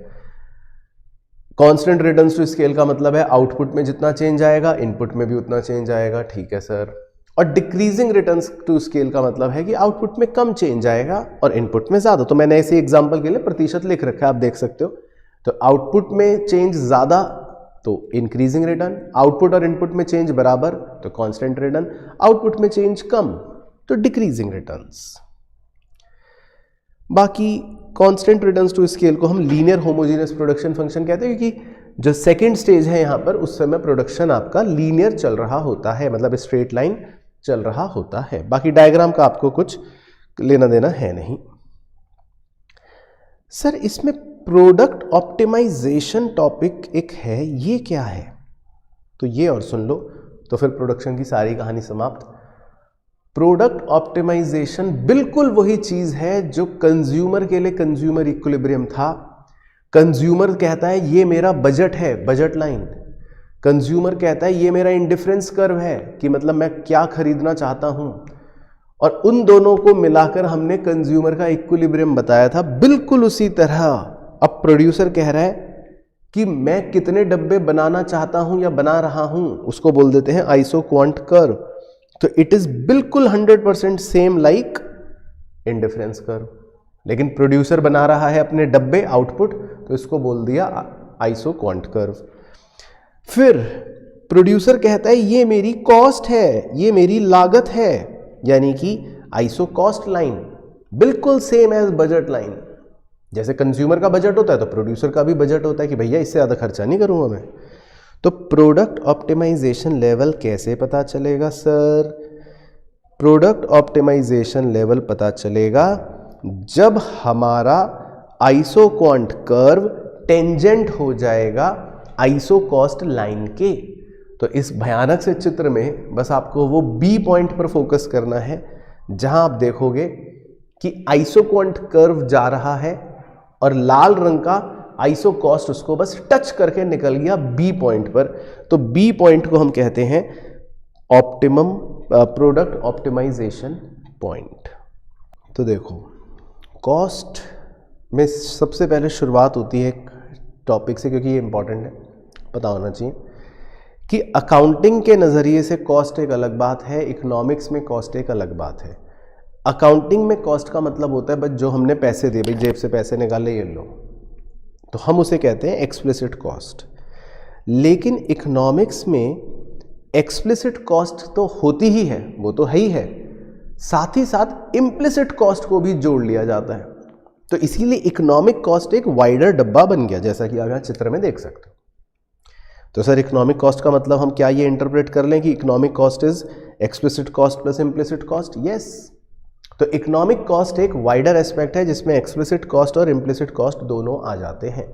कांस्टेंट रिटर्न्स टू स्केल का मतलब है आउटपुट में जितना चेंज आएगा, इनपुट में भी उतना चेंज आएगा, ठीक है सर। और डिक्रीजिंग रिटर्न्स टू स्केल का मतलब है कि आउटपुट में कम चेंज आएगा और इनपुट में ज़्यादा। तो मैंने ऐसे एग्जाम्पल के लिए प्रतिशत लिख रखा है, आप देख सकते हो। तो आउटपुट में चेंज ज़्यादा तो इंक्रीजिंग रिटर्न, आउटपुट और इनपुट में चेंज बराबर तो कांस्टेंट रिटर्न, आउटपुट में चेंज कम तो डिक्रीजिंग रिटर्न्स। बाकी कांस्टेंट रिटर्न्स टू स्केल को हम लीनियर होमोजेनियस प्रोडक्शन फंक्शन कहते हैं, क्योंकि जो सेकंड स्टेज है यहाँ पर उस समय प्रोडक्शन आपका लीनियर चल रहा होता है, मतलब स्ट्रेट लाइन चल रहा होता है। बाकी डायग्राम का आपको कुछ लेना देना है नहीं। सर इसमें प्रोडक्ट ऑप्टिमाइजेशन टॉपिक एक है, ये क्या है? तो ये और सुन लो, तो फिर प्रोडक्शन की सारी कहानी समाप्त। प्रोडक्ट ऑप्टिमाइजेशन बिल्कुल वही चीज है जो कंज्यूमर के लिए कंज्यूमर इक्विलिब्रियम था। कंज्यूमर कहता है ये मेरा बजट है, बजट लाइन। कंज्यूमर कहता है ये मेरा इंडिफरेंस कर्व है, कि मतलब मैं क्या खरीदना चाहता हूं। और उन दोनों को मिलाकर हमने कंज्यूमर का इक्विलिब्रियम बताया था। बिल्कुल उसी तरह अब प्रोड्यूसर कह रहा है कि मैं कितने डब्बे बनाना चाहता हूं या बना रहा हूं, उसको बोल देते हैं आइसो क्वांट कर्व। तो इट इज बिल्कुल 100% सेम लाइक इंडिफरेंस कर्व, लेकिन प्रोड्यूसर बना रहा है अपने डब्बे आउटपुट, तो इसको बोल दिया आइसो क्वांट कर्व। फिर प्रोड्यूसर कहता है ये मेरी कॉस्ट है, ये मेरी लागत है, यानी कि आइसो कॉस्ट लाइन, बिल्कुल सेम एज बजट लाइन। जैसे कंज्यूमर का बजट होता है तो प्रोड्यूसर का भी बजट होता है कि भैया इससे ज़्यादा खर्चा नहीं करूंगा मैं। तो प्रोडक्ट ऑप्टिमाइजेशन लेवल कैसे पता चलेगा सर? प्रोडक्ट ऑप्टिमाइजेशन लेवल पता चलेगा जब हमारा आइसोक्वांट कर्व टेंजेंट हो जाएगा आइसोकॉस्ट लाइन के। तो इस भयानक से चित्र में बस आपको वो बी पॉइंट पर फोकस करना है जहां आप देखोगे कि आइसोक्वांट कर्व जा रहा है और लाल रंग का आइसोकॉस्ट उसको बस टच करके निकल गया बी पॉइंट पर। तो बी पॉइंट को हम कहते हैं ऑप्टिमम प्रोडक्ट ऑप्टिमाइजेशन पॉइंट। तो देखो, कॉस्ट में सबसे पहले शुरुआत होती है टॉपिक से, क्योंकि ये इंपॉर्टेंट है, पता होना चाहिए कि अकाउंटिंग के नज़रिए से कॉस्ट एक अलग बात है, इकोनॉमिक्स में कॉस्ट एक अलग बात है। अकाउंटिंग में कॉस्ट का मतलब होता है बस जो हमने पैसे दिए, भाई जेब से पैसे निकाले ये लो, तो हम उसे कहते हैं एक्सप्लिसिट कॉस्ट। लेकिन इकोनॉमिक्स में एक्सप्लिसिट कॉस्ट तो होती ही है, वो तो है ही है, साथ ही साथ इम्प्लिसिट कॉस्ट को भी जोड़ लिया जाता है। तो इसीलिए इकोनॉमिक कॉस्ट एक वाइडर डब्बा बन गया, जैसा कि आप यहाँ चित्र में देख सकते हो। तो सर इकोनॉमिक कॉस्ट का मतलब हम क्या ये इंटरप्रेट कर लें कि economic cost is explicit cost plus implicit cost? Yes. तो इकोनॉमिक कॉस्ट एक वाइडर एस्पेक्ट है जिसमें एक्सप्लिसिट कॉस्ट और इम्प्लिसिट कॉस्ट दोनों आ जाते हैं।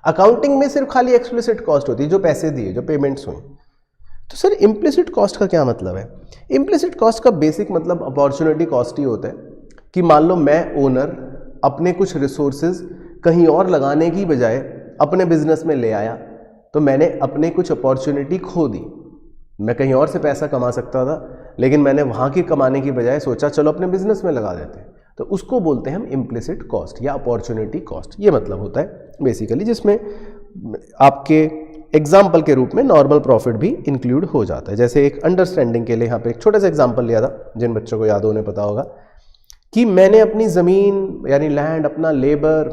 अकाउंटिंग में सिर्फ खाली एक्सप्लिसिट कॉस्ट होती है, जो पैसे दिए, जो पेमेंट्स हुई। तो सर इम्प्लिसिट कॉस्ट का क्या मतलब है? इम्प्लिसिट कॉस्ट का बेसिक मतलब अपॉर्चुनिटी कॉस्ट ही होता है कि मान लो मैं ओनर अपने कुछ रिसोर्सेज कहीं और लगाने की बजाय अपने बिजनेस में ले आया, तो मैंने अपने कुछ अपॉर्चुनिटी खो दी। मैं कहीं और से पैसा कमा सकता था, लेकिन मैंने वहाँ की कमाने की बजाय सोचा चलो अपने बिजनेस में लगा देते हैं, तो उसको बोलते हैं हम इम्प्लिसिट कॉस्ट या अपॉर्चुनिटी कॉस्ट। ये मतलब होता है बेसिकली, जिसमें आपके एग्जाम्पल के रूप में नॉर्मल प्रॉफिट भी इंक्लूड हो जाता है। जैसे एक अंडरस्टैंडिंग के लिए यहाँ पे एक छोटा सा एग्जाम्पल लिया था, जिन बच्चों को याद होने पता होगा कि मैंने अपनी ज़मीन यानी लैंड, अपना लेबर,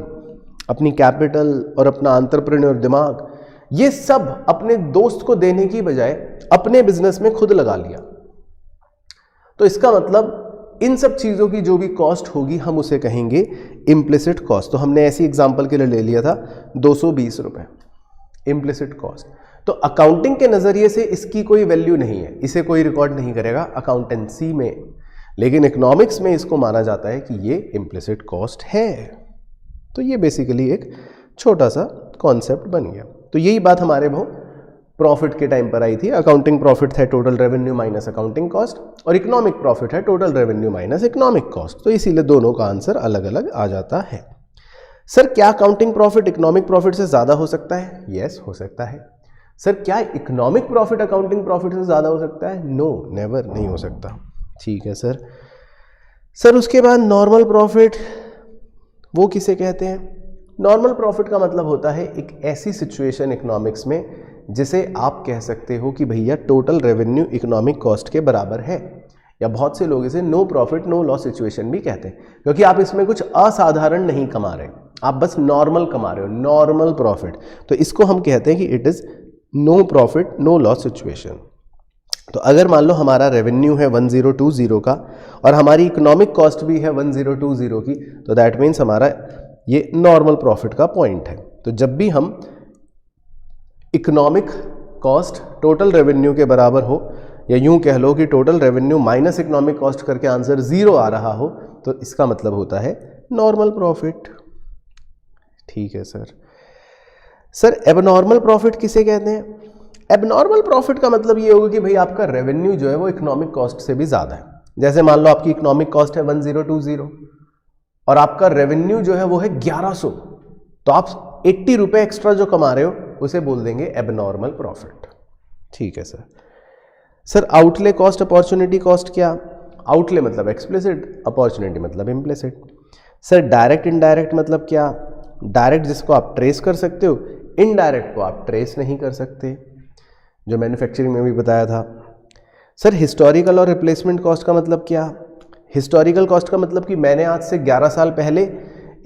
अपनी कैपिटल और अपना एंटरप्रेन्योर दिमाग, ये सब अपने दोस्त को देने की बजाय अपने बिजनेस में खुद लगा लिया। तो इसका मतलब इन सब चीज़ों की जो भी कॉस्ट होगी हम उसे कहेंगे इम्प्लिसिट कॉस्ट। तो हमने ऐसी एग्जाम्पल के लिए ले लिया था 220 रुपये, इम्प्लिसिट कॉस्ट। तो अकाउंटिंग के नज़रिए से इसकी कोई वैल्यू नहीं है, इसे कोई रिकॉर्ड नहीं करेगा अकाउंटेंसी में, लेकिन इकोनॉमिक्स में इसको माना जाता है कि ये इम्प्लिसिट कॉस्ट है। तो ये बेसिकली एक छोटा सा कॉन्सेप्ट बन गया। तो यही बात हमारे वो प्रॉफिट के टाइम पर आई थी। अकाउंटिंग प्रॉफिट है total revenue minus accounting cost, और इकोनॉमिक प्रॉफिट है total revenue minus economic cost. तो इसीलिए दोनों का आंसर अलग अलग आ जाता है। सर क्या अकाउंटिंग प्रॉफिट इकोनॉमिक प्रॉफिट से ज़्यादा हो सकता है? यस, हो सकता है। सर क्या इकोनॉमिक प्रॉफिट अकाउंटिंग प्रॉफिट से ज़्यादा हो सकता है? नो, नेवर, नहीं हो सकता। ठीक है सर। सर उसके बाद नॉर्मल प्रॉफिट, वो किसे कहते हैं? नॉर्मल प्रॉफिट का मतलब होता है एक ऐसी सिचुएशन इकोनॉमिक्स में जिसे आप कह सकते हो कि भैया टोटल रेवेन्यू इकोनॉमिक कॉस्ट के बराबर है, या बहुत से लोग इसे no profit no loss situation भी कहते हैं, क्योंकि आप इसमें कुछ असाधारण नहीं कमा रहे, आप बस नॉर्मल कमा रहे हो, नॉर्मल प्रॉफिट। तो इसको हम कहते हैं कि it is no profit no loss situation. तो अगर मान लो हमारा रेवेन्यू है 1020 का और हमारी इकोनॉमिक कॉस्ट भी है 1020 की, तो दैट मीन्स हमारा ये नॉर्मल प्रॉफिट का पॉइंट है। तो जब भी हम इकोनॉमिक कॉस्ट टोटल रेवेन्यू के बराबर हो, या यूं कह लो कि total revenue minus economic cost करके आंसर 0 आ रहा हो, तो इसका मतलब होता है नॉर्मल प्रॉफिट। ठीक है सर। सर एबनॉर्मल प्रॉफिट किसे कहते हैं? एबनॉर्मल प्रॉफिट का मतलब ये होगा कि भाई आपका रेवेन्यू जो है वो इकोनॉमिक कॉस्ट से भी ज़्यादा है। जैसे मान लो आपकी इकोनॉमिक कॉस्ट है 1020 और आपका रेवेन्यू जो है वो है 1100, तो आप 80 रुपये एक्स्ट्रा जो कमा रहे हो उसे बोल देंगे एबनॉर्मल प्रॉफिट। ठीक है sir. Sir outlay cost opportunity cost क्या? आउटले मतलब एक्सप्लिसिट, अपॉर्चुनिटी मतलब इम्प्लिसिट। सर डायरेक्ट इनडायरेक्ट मतलब क्या? डायरेक्ट जिसको आप ट्रेस कर सकते हो, इनडायरेक्ट को आप ट्रेस नहीं कर सकते, जो मैन्युफैक्चरिंग में भी बताया था। सर हिस्टोरिकल और रिप्लेसमेंट कॉस्ट का मतलब क्या? हिस्टोरिकल कॉस्ट का मतलब कि मैंने आज से 11 साल पहले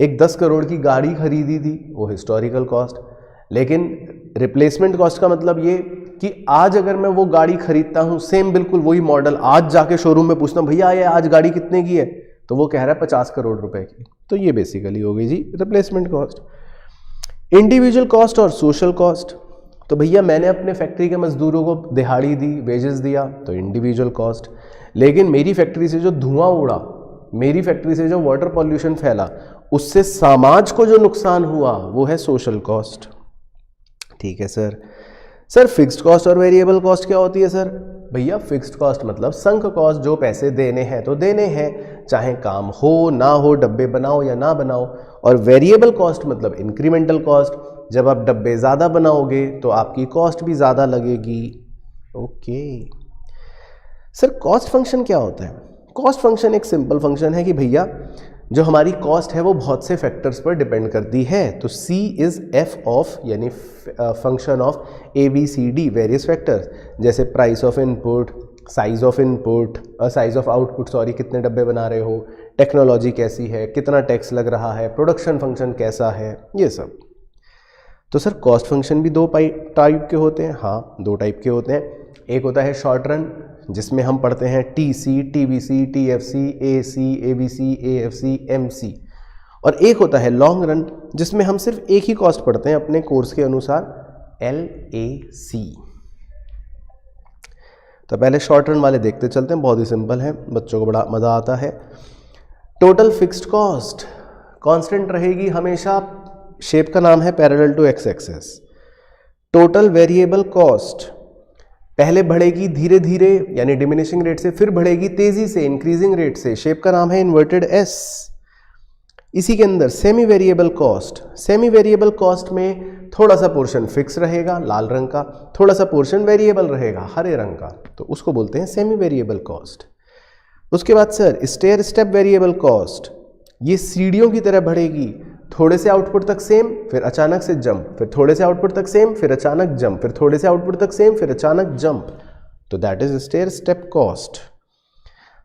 एक 10 करोड़ की गाड़ी खरीदी थी, वो हिस्टोरिकल कॉस्ट। लेकिन रिप्लेसमेंट कॉस्ट का मतलब ये कि आज अगर मैं वो गाड़ी खरीदता हूँ सेम बिल्कुल वही मॉडल, आज जाके शोरूम में पूछना भैया ये आज गाड़ी कितने की है, तो वो कह रहा है 50 करोड़ रुपए की। तो ये बेसिकली हो गई जी रिप्लेसमेंट कॉस्ट। इंडिविजुअल कॉस्ट और सोशल कॉस्ट, तो भैया मैंने अपने फैक्ट्री के मजदूरों को दिहाड़ी दी, वेजेस दिया, तो इंडिविजुअल कॉस्ट। लेकिन मेरी फैक्ट्री से जो धुआं उड़ा, मेरी फैक्ट्री से जो वाटर पॉल्यूशन फैला, उससे समाज को जो नुकसान हुआ वो है सोशल कॉस्ट। ठीक है सर। सर फिक्स्ड कॉस्ट और वेरिएबल कॉस्ट क्या होती है सर? भैया फिक्स्ड कॉस्ट मतलब संक कॉस्ट, जो पैसे देने हैं तो देने हैं, चाहे काम हो ना हो, डब्बे बनाओ या ना बनाओ। और वेरिएबल कॉस्ट मतलब इंक्रीमेंटल कॉस्ट, जब आप डब्बे ज़्यादा बनाओगे तो आपकी कॉस्ट भी ज़्यादा लगेगी। ओके सर, कॉस्ट फंक्शन क्या होता है? कॉस्ट फंक्शन एक सिंपल फंक्शन है कि भैया जो हमारी कॉस्ट है वो बहुत से फैक्टर्स पर डिपेंड करती है। तो C इज़ एफ ऑफ, यानी function of ABCD various factors, जैसे price of input, size of input, size of output, sorry, कितने डब्बे बना रहे हो, टेक्नोलॉजी कैसी है, कितना टैक्स लग रहा है, प्रोडक्शन फंक्शन कैसा है, ये सब। तो सर कॉस्ट फंक्शन भी दो टाइप के होते हैं। हाँ, दो टाइप के होते हैं। एक होता है शॉर्ट रन, जिसमें हम पढ़ते हैं TC, TBC, TFC, AC, ABC, AFC, MC। और एक होता है लॉन्ग रन, जिसमें हम सिर्फ एक ही कॉस्ट पढ़ते हैं अपने कोर्स के अनुसार, LAC। तो पहले शॉर्ट रन वाले देखते चलते हैं, बहुत ही सिंपल है, बच्चों को बड़ा मज़ा आता है। टोटल फिक्स्ड कॉस्ट कांस्टेंट रहेगी हमेशा, शेप का नाम है parallel to X axis. Total variable cost पहले बढ़ेगी धीरे धीरे, यानी डिमिनिशिंग रेट से, फिर बढ़ेगी तेजी से, इंक्रीजिंग रेट से, शेप का नाम है इन्वर्टेड S। इसी के अंदर semi variable cost, semi variable cost में थोड़ा सा पोर्शन फिक्स रहेगा लाल रंग का, थोड़ा सा पोर्शन वेरिएबल रहेगा हरे रंग का, तो उसको बोलते हैं सेमी वेरिएबल कॉस्ट। उसके बाद sir stair step variable cost, ये सीढ़ियों की तरह बढ़ेगी, थोड़े से आउटपुट तक सेम, फिर अचानक से जंप, फिर थोड़े से आउटपुट तक सेम, फिर अचानक जंप, फिर थोड़े से आउटपुट तक सेम, फिर अचानक जंप, तो that is stair step cost.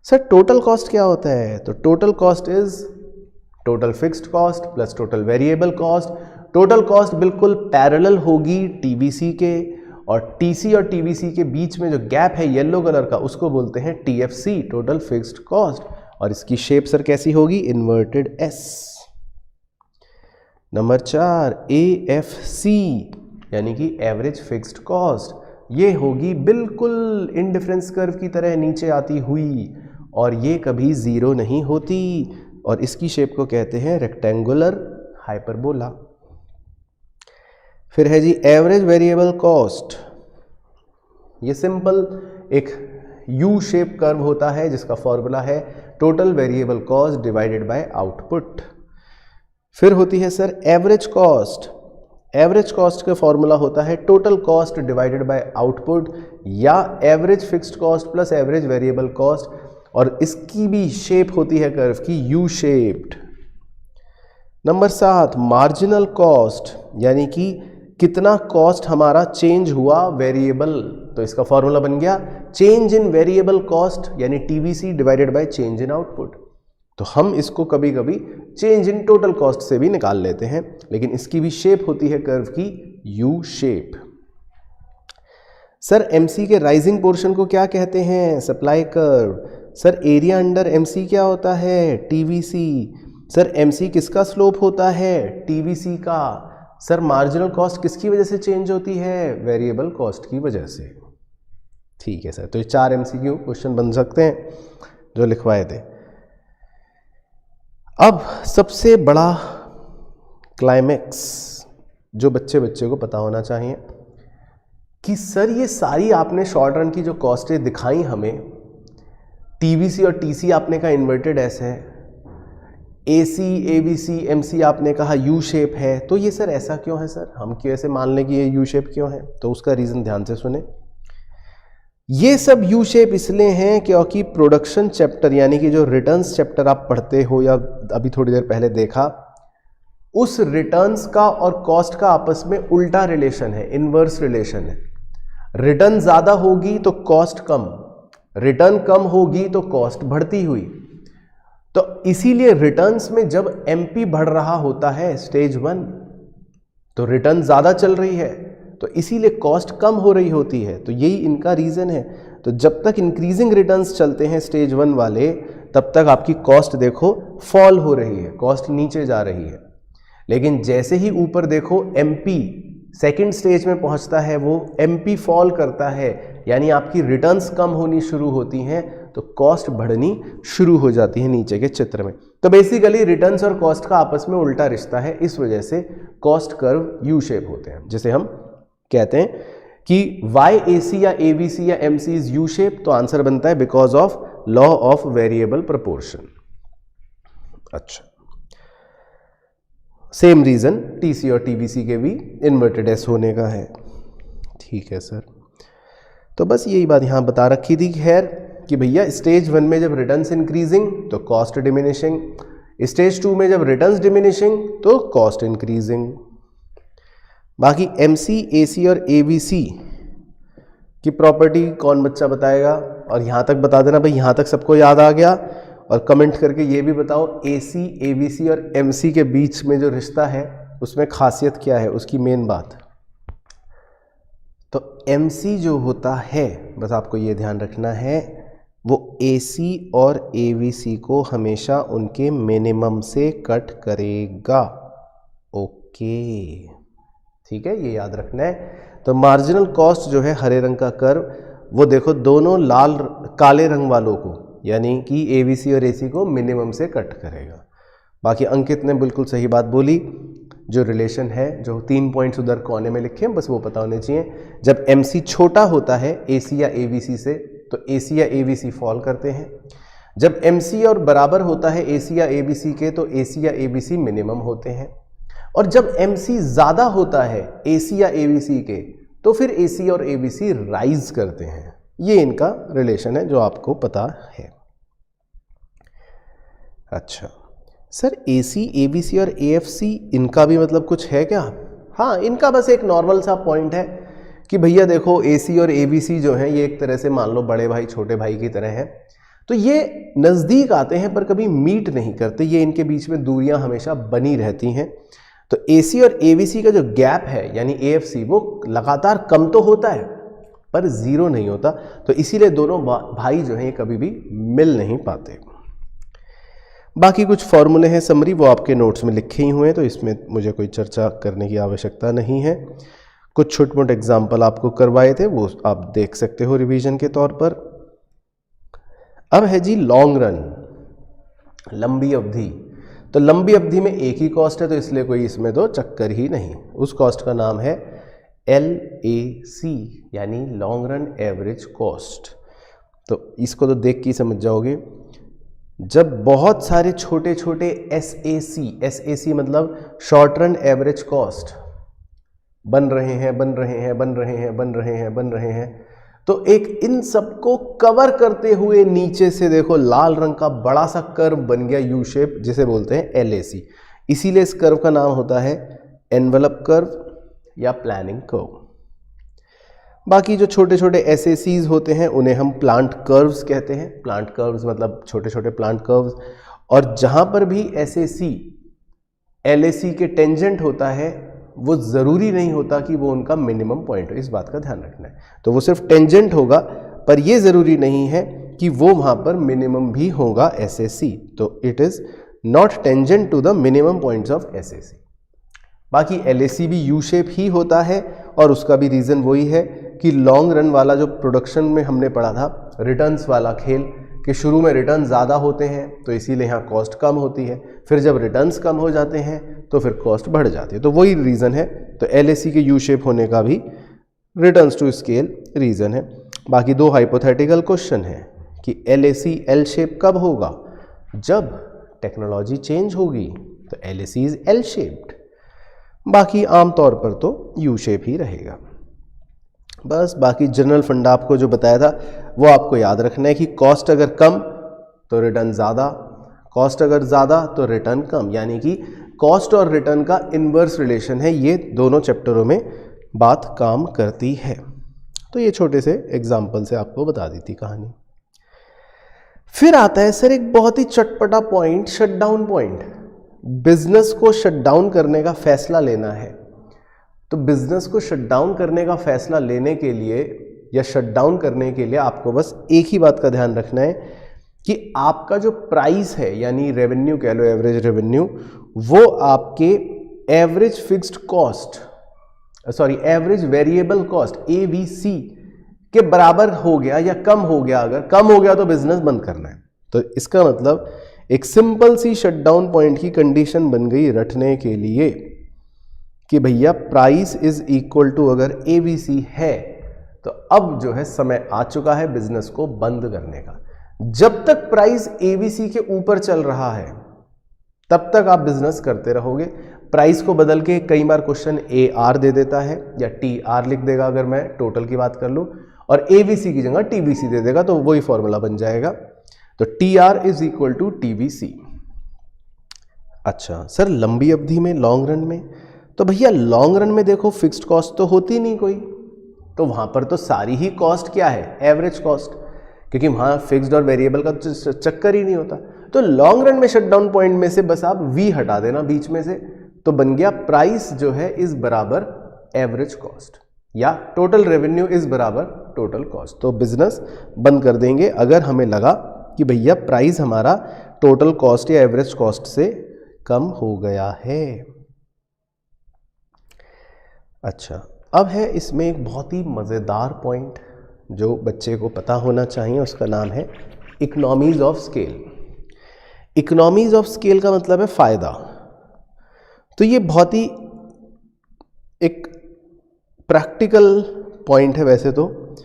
Sir total cost क्या होता है? तो total cost is total fixed cost plus total variable cost. Total cost बिल्कुल पैरेलल होगी TBC के, और TC और TBC के बीच में जो गैप है येलो कलर का, उसको बोलते हैं TFC, टोटल फिक्स्ड कॉस्ट। और इसकी शेप सर कैसी होगी? Inverted S। नंबर 4 AFC, यानी कि एवरेज फिक्स्ड कॉस्ट, ये होगी बिल्कुल इंडिफरेंस कर्व की तरह नीचे आती हुई, और ये कभी ज़ीरो नहीं होती, और इसकी शेप को कहते हैं रेक्टेंगुलर हाइपरबोला। फिर है जी एवरेज वेरिएबल कॉस्ट, ये सिंपल एक U शेप कर्व होता है, जिसका फॉर्मूला है total variable cost divided by output. फिर होती है sir average cost, average cost का फॉर्मूला होता है total cost divided by output, या average fixed cost plus average variable cost, और इसकी भी शेप होती है कर्व की U shaped. Number 7 marginal cost, यानी कि कितना कॉस्ट हमारा चेंज हुआ वेरिएबल, तो इसका फॉर्मूला बन गया चेंज इन वेरिएबल कॉस्ट, यानी TVC divided by change in output. तो हम इसको कभी कभी चेंज इन टोटल कॉस्ट से भी निकाल लेते हैं, लेकिन इसकी भी शेप होती है कर्व की U शेप। सर MC के राइजिंग पोर्शन को क्या कहते हैं? Supply curve. Sir area under MC क्या होता है? TVC। सर MC किसका स्लोप होता है? TVC का। सर मार्जिनल कॉस्ट किसकी वजह से चेंज होती है? वेरिएबल कॉस्ट की वजह से। ठीक है सर, तो ये 4 MCQ क्वेश्चन बन सकते हैं जो लिखवाए थे। अब सबसे बड़ा क्लाइमेक्स जो बच्चे को पता होना चाहिए कि सर ये सारी आपने शॉर्ट रन की जो कॉस्टें दिखाई हमें, TVC और TC आपने कहा इन्वर्टेड S है, AC, ABC, MC आपने कहा U शेप है, तो ये सर ऐसा क्यों है सर? हम क्यों ऐसे मान लें कि ये U शेप क्यों है? तो उसका रीज़न ध्यान से सुने। ये सब U शेप इसलिए हैं क्योंकि प्रोडक्शन चैप्टर, यानी कि जो रिटर्न्स चैप्टर आप पढ़ते हो या अभी थोड़ी देर पहले देखा, उस रिटर्न्स का और कॉस्ट का आपस में उल्टा रिलेशन है, इनवर्स रिलेशन है। रिटर्न ज़्यादा होगी तो कॉस्ट कम, रिटर्न कम होगी तो कॉस्ट बढ़ती हुई। तो इसीलिए रिटर्न्स में जब MP बढ़ रहा होता है स्टेज 1, तो रिटर्न ज़्यादा चल रही है, तो इसीलिए कॉस्ट कम हो रही होती है। तो यही इनका रीज़न है। तो जब तक इंक्रीजिंग रिटर्न्स चलते हैं स्टेज 1 वाले, तब तक आपकी कॉस्ट देखो फॉल हो रही है, कॉस्ट नीचे जा रही है। लेकिन जैसे ही ऊपर देखो MP सेकंड स्टेज में पहुंचता है, वो MP फॉल करता है, यानी आपकी रिटर्न्स कम होनी शुरू होती हैं, तो कॉस्ट बढ़नी शुरू हो जाती है नीचे के चित्र में। तो बेसिकली रिटर्न्स और कॉस्ट का आपस में उल्टा रिश्ता है, इस वजह से कॉस्ट कर्व यू शेप होते हैं। जैसे हम कहते हैं कि वाई ए सी या ए बी सी या M C is U shape, तो आंसर बनता है because of law of variable proportion. अच्छा, सेम रीजन टीसी और टीबीसी के भी इन्वर्टेड एस होने का है। ठीक है सर, तो बस यही बात यहाँ बता रखी थी। खैर कि भैया स्टेज 1 में जब रिटर्न्स इंक्रीजिंग तो कॉस्ट डिमिनिशिंग, स्टेज 2 में जब रिटर्न्स डिमिनिशिंग तो कॉस्ट इंक्रीजिंग। बाकी एमसी, एसी और एबीसी की प्रॉपर्टी कौन बच्चा बताएगा? और यहाँ तक बता देना भाई, यहाँ तक सबको याद आ गया? और कमेंट करके ये भी बताओ एसी, एबीसी और एमसी के बीच में जो रिश्ता है उसमें खासियत क्या है, उसकी मेन बात। तो एमसी जो होता है, बस आपको ये ध्यान रखना है, वो एसी और एबीसी को हमेशा उनके मिनिमम से कट करेगा। ओके, ठीक है, ये याद रखना है। तो मार्जिनल कॉस्ट जो है हरे रंग का कर्व, वो देखो दोनों लाल काले रंग वालों को यानी कि एबीसी और एसी को मिनिमम से कट करेगा। बाकी अंकित ने बिल्कुल सही बात बोली, जो रिलेशन है, जो 3 पॉइंट्स उधर कोने में लिखे हैं बस वो पता होने चाहिए। जब एमसी छोटा होता है एसी या एबीसी से तो एसी या एबीसी फॉल करते हैं। जब एमसी और बराबर होता है एसी या एबीसी के तो एसी या एबीसी मिनिमम होते हैं। और जब एमसी ज़्यादा होता है एसी या एबीसी के तो फिर एसी और एबीसी राइज करते हैं। ये इनका रिलेशन है जो आपको पता है। अच्छा सर, एसी, एबीसी और एएफसी इनका भी मतलब कुछ है क्या? हाँ, इनका बस एक नॉर्मल सा पॉइंट है कि भैया देखो एसी और एबीसी जो है ये एक तरह से मान लो बड़े भाई छोटे भाई की तरह है। तो ये नज़दीक आते हैं पर कभी मीट नहीं करते, ये इनके बीच में दूरियां हमेशा बनी रहती हैं। तो एसी और एबीसी का जो गैप है यानी एएफसी, वो लगातार कम तो होता है पर ज़ीरो नहीं होता। तो इसीलिए दोनों भाई जो हैं ये कभी भी मिल नहीं पाते। बाकी कुछ फॉर्मूले हैं समरी, वो आपके नोट्स में लिखे ही हुए हैं, तो इसमें मुझे कोई चर्चा करने की आवश्यकता नहीं है। कुछ छोटे मोटे एग्जाम्पल आपको करवाए थे, वो आप देख सकते हो रिवीजन के तौर पर। अब है जी लॉन्ग रन, लंबी अवधि। तो लंबी अवधि में एक ही कॉस्ट है तो इसलिए कोई इसमें तो चक्कर ही नहीं। उस कॉस्ट का नाम है LAC यानी लॉन्ग रन एवरेज कॉस्ट। तो इसको तो देख के ही समझ जाओगे। जब बहुत सारे छोटे छोटे SAC मतलब शॉर्ट रन एवरेज कॉस्ट बन रहे हैं, तो एक इन सबको कवर करते हुए नीचे से देखो लाल रंग का बड़ा सा कर्व बन गया यू शेप, जिसे बोलते हैं LAC। इसीलिए इस कर्व का नाम होता है एनवेलप कर्व या प्लानिंग कर्व। बाकी जो छोटे छोटे SACs होते हैं उन्हें हम प्लांट कर्व्स कहते हैं। प्लांट कर्व्स मतलब छोटे छोटे प्लांट कर्व्स। और जहां पर भी SAC LAC के टेंजेंट होता है वो ज़रूरी नहीं होता कि वो उनका मिनिमम पॉइंट हो, इस बात का ध्यान रखना है। तो वो सिर्फ टेंजेंट होगा पर ये ज़रूरी नहीं है कि वो वहाँ पर मिनिमम भी होगा SAC। तो it is not tangent to the minimum points of SAC। बाकी LAC भी यू शेप ही होता है और उसका भी रीज़न वही है कि लॉन्ग रन वाला जो प्रोडक्शन में हमने पढ़ा था, रिटर्न्स वाला खेल, कि शुरू में रिटर्न ज़्यादा होते हैं तो इसीलिए यहाँ कॉस्ट कम होती है, फिर जब रिटर्न्स कम हो जाते हैं तो फिर कॉस्ट बढ़ जाती है। तो वही रीज़न है। तो LAC के यू शेप होने का भी रिटर्न्स टू स्केल रीज़न है। बाकी दो हाइपोथेटिकल क्वेश्चन है कि LAC L शेप कब होगा? जब टेक्नोलॉजी चेंज होगी तो LAC इज L शेप्ड। बाकी आमतौर पर तो यू शेप ही रहेगा। बस बाकी जनरल फंडा आपको जो बताया था वो आपको याद रखना है कि कॉस्ट अगर कम तो रिटर्न ज़्यादा, कॉस्ट अगर ज़्यादा तो रिटर्न कम, यानी कि कॉस्ट और रिटर्न का इन्वर्स रिलेशन है। ये दोनों चैप्टरों में बात काम करती है। तो ये छोटे से एग्जाम्पल से आपको बता दी थी कहानी। फिर आता है सर एक बहुत ही चटपटा पॉइंट, शटडाउन पॉइंट। बिजनेस को शटडाउन करने का फैसला लेना है। तो बिजनेस को शटडाउन करने का फैसला लेने के लिए या शटडाउन करने के लिए आपको बस एक ही बात का ध्यान रखना है कि आपका जो प्राइस है यानी रेवेन्यू कह लो, एवरेज रेवेन्यू, वो आपके average fixed cost average variable cost AVC के बराबर हो गया या कम हो गया, अगर कम हो गया तो बिजनेस बंद करना है। तो इसका मतलब एक सिंपल सी शटडाउन पॉइंट की कंडीशन बन गई रटने के लिए कि भैया प्राइस इज इक्वल टू अगर ABC है तो अब जो है समय आ चुका है बिजनेस को बंद करने का। जब तक प्राइस ABC के ऊपर चल रहा है तब तक आप बिजनेस करते रहोगे। प्राइस को बदल के कई बार क्वेश्चन AR दे देता है या TR लिख देगा अगर मैं टोटल की बात कर लूं, और ABC की जगह TBC दे देगा, तो वही फॉर्मूला बन जाएगा। तो TR is equal to TBC। अच्छा सर लंबी अवधि में, लॉन्ग रन में, तो भैया लॉन्ग रन में देखो फिक्स्ड कॉस्ट तो होती नहीं कोई, तो वहां पर तो सारी ही कॉस्ट क्या है, एवरेज कॉस्ट, क्योंकि वहां फिक्स्ड और वेरिएबल का चक्कर ही नहीं होता। तो लॉन्ग रन में शटडाउन पॉइंट में से बस आप V हटा देना बीच में से, तो बन गया प्राइस जो है इज बराबर एवरेज कॉस्ट, या टोटल रेवेन्यू इज बराबर टोटल कॉस्ट। तो बिजनेस बंद कर देंगे अगर हमें लगा कि भैया प्राइस हमारा टोटल कॉस्ट या एवरेज कॉस्ट से कम हो गया है। अच्छा अब है इसमें एक बहुत ही मज़ेदार पॉइंट जो बच्चे को पता होना चाहिए, उसका नाम है economies of scale. Economies of scale का मतलब है फ़ायदा। तो ये बहुत ही एक प्रैक्टिकल पॉइंट है वैसे तो,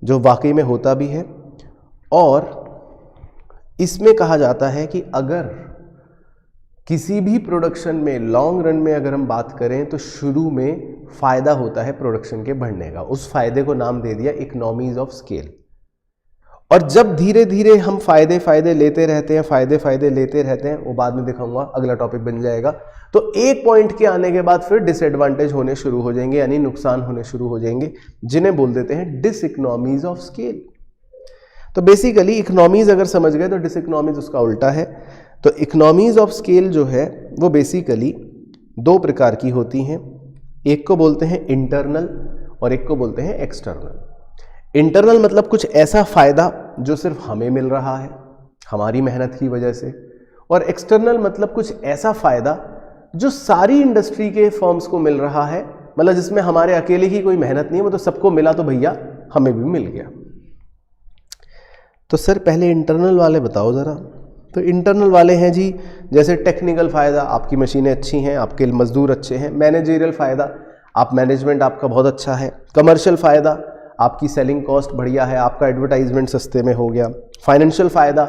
जो वाकई में होता भी है, और इसमें कहा जाता है कि अगर किसी भी प्रोडक्शन में लॉन्ग रन में अगर हम बात करें तो शुरू में फ़ायदा होता है प्रोडक्शन के बढ़ने का, उस फायदे को नाम दे दिया इकोनॉमीज ऑफ स्केल। और जब धीरे धीरे हम फायदे लेते रहते हैं, फायदे लेते रहते हैं, वो बाद में दिखाऊंगा, अगला टॉपिक बन जाएगा, तो एक पॉइंट के आने के बाद फिर डिसएडवांटेज होने शुरू हो जाएंगे, यानी नुकसान होने शुरू हो जाएंगे, जिन्हें बोल देते हैं डिसइकोनॉमीज ऑफ स्केल। तो बेसिकली इकोनॉमीज अगर समझ गए तो डिसइकोनॉमीज उसका उल्टा है। तो इकोनॉमीज ऑफ स्केल जो है वो बेसिकली दो प्रकार की होती हैं, एक को बोलते हैं इंटरनल और एक को बोलते हैं एक्सटर्नल। इंटरनल मतलब कुछ ऐसा फायदा जो सिर्फ हमें मिल रहा है हमारी मेहनत की वजह से, और एक्सटर्नल मतलब कुछ ऐसा फायदा जो सारी इंडस्ट्री के फर्म्स को मिल रहा है, मतलब जिसमें हमारे अकेले की कोई मेहनत नहीं है, वो तो सबको मिला तो भैया हमें भी मिल गया। तो सर पहले इंटरनल वाले बताओ ज़रा। तो इंटरनल वाले हैं जी, जैसे टेक्निकल फ़ायदा, आपकी मशीनें अच्छी हैं, आपके मज़दूर अच्छे हैं। मैनेजरियल फ़ायदा, आप मैनेजमेंट आपका बहुत अच्छा है। कमर्शियल फ़ायदा, आपकी सेलिंग कॉस्ट बढ़िया है, आपका एडवर्टाइजमेंट सस्ते में हो गया। फाइनेंशियल फ़ायदा,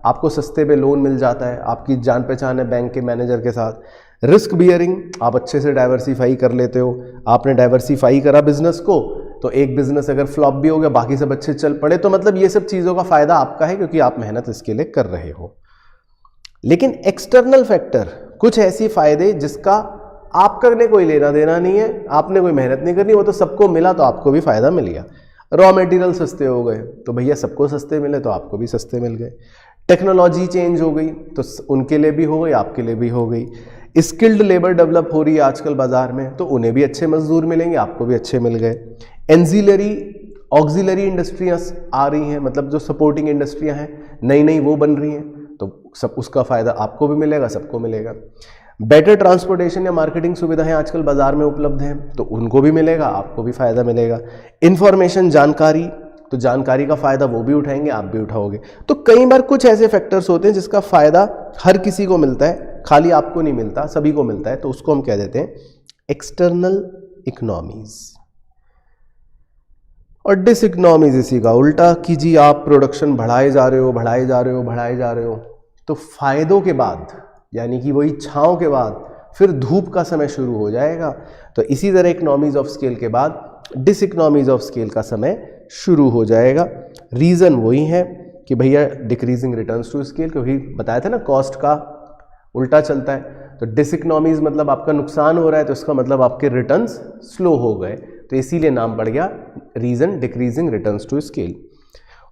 आपको सस्ते पे लोन मिल जाता है, आपकी जान पहचान है बैंक के मैनेजर के साथ। रिस्क बियरिंग, आप अच्छे से डाइवर्सिफाई कर लेते हो, आपने डाइवर्सिफाई करा बिजनेस को, तो एक बिजनेस अगर फ्लॉप भी हो गया बाकी सब अच्छे चल पड़े, तो मतलब ये सब चीज़ों का फ़ायदा आपका है क्योंकि आप मेहनत इसके लिए कर रहे हो। लेकिन एक्सटर्नल फैक्टर, कुछ ऐसी फ़ायदे जिसका आपका ने कोई लेना देना नहीं है, आपने कोई मेहनत नहीं करनी, वो तो सबको मिला तो आपको भी फ़ायदा मिल गया। रॉ मटेरियल सस्ते हो गए तो भैया सबको सस्ते मिले तो आपको भी सस्ते मिल गए। टेक्नोलॉजी चेंज हो गई तो उनके लिए भी हो गई, आपके लिए भी हो गई। स्किल्ड लेबर डेवलप हो रही है आजकल बाजार में, तो उन्हें भी अच्छे मजदूर मिलेंगे, आपको भी अच्छे मिल गए। एंजिलरी ऑक्सिलरी इंडस्ट्रियाँ आ रही हैं, मतलब जो सपोर्टिंग इंडस्ट्रियाँ हैं नई नई वो बन रही हैं, तो सब उसका फ़ायदा आपको भी मिलेगा, सबको मिलेगा। बेटर ट्रांसपोर्टेशन या मार्केटिंग सुविधाएं आजकल बाजार में उपलब्ध हैं, तो उनको भी मिलेगा, आपको भी फ़ायदा मिलेगा। इन्फॉर्मेशन, जानकारी, तो जानकारी का फ़ायदा वो भी उठाएंगे, आप भी उठाओगे। तो कई बार कुछ ऐसे फैक्टर्स होते हैं जिसका फ़ायदा हर किसी को मिलता है, खाली आपको नहीं मिलता, सभी को मिलता है, तो उसको हम कह देते हैं एक्सटर्नल इकोनॉमीज। और डिसइकोनॉमीज इसी का उल्टा कि जी आप प्रोडक्शन बढ़ाए जा रहे हो, तो फायदों के बाद, यानी कि वही छांव के बाद फिर धूप का समय शुरू हो जाएगा। तो इसी तरह इकोनॉमीज ऑफ स्केल के बाद डिसइकोनॉमीज ऑफ स्केल का समय शुरू हो जाएगा। रीज़न वही है कि भैया डिक्रीजिंग रिटर्न्स टू स्केल, क्योंकि बताया था ना कॉस्ट का उल्टा चलता है। तो डिसइकोनॉमीज मतलब आपका नुकसान हो रहा है, तो इसका मतलब आपके रिटर्न्स स्लो हो गए, तो इसीलिए नाम पड़ गया reason decreasing returns to scale.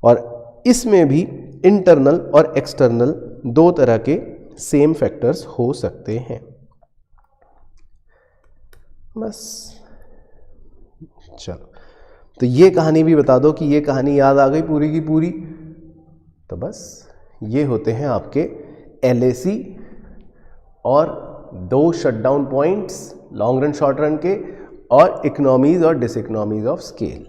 और इसमें भी इंटरनल और एक्सटर्नल दो तरह के सेम फैक्टर्स हो सकते हैं। बस चलो, तो ये कहानी भी बता दो कि ये कहानी याद आ गई पूरी की पूरी। तो बस ये होते हैं आपके LAC और दो shutdown points, long run short run के, और इकोनॉमीज और डिसइकोनॉमीज ऑफ स्केल।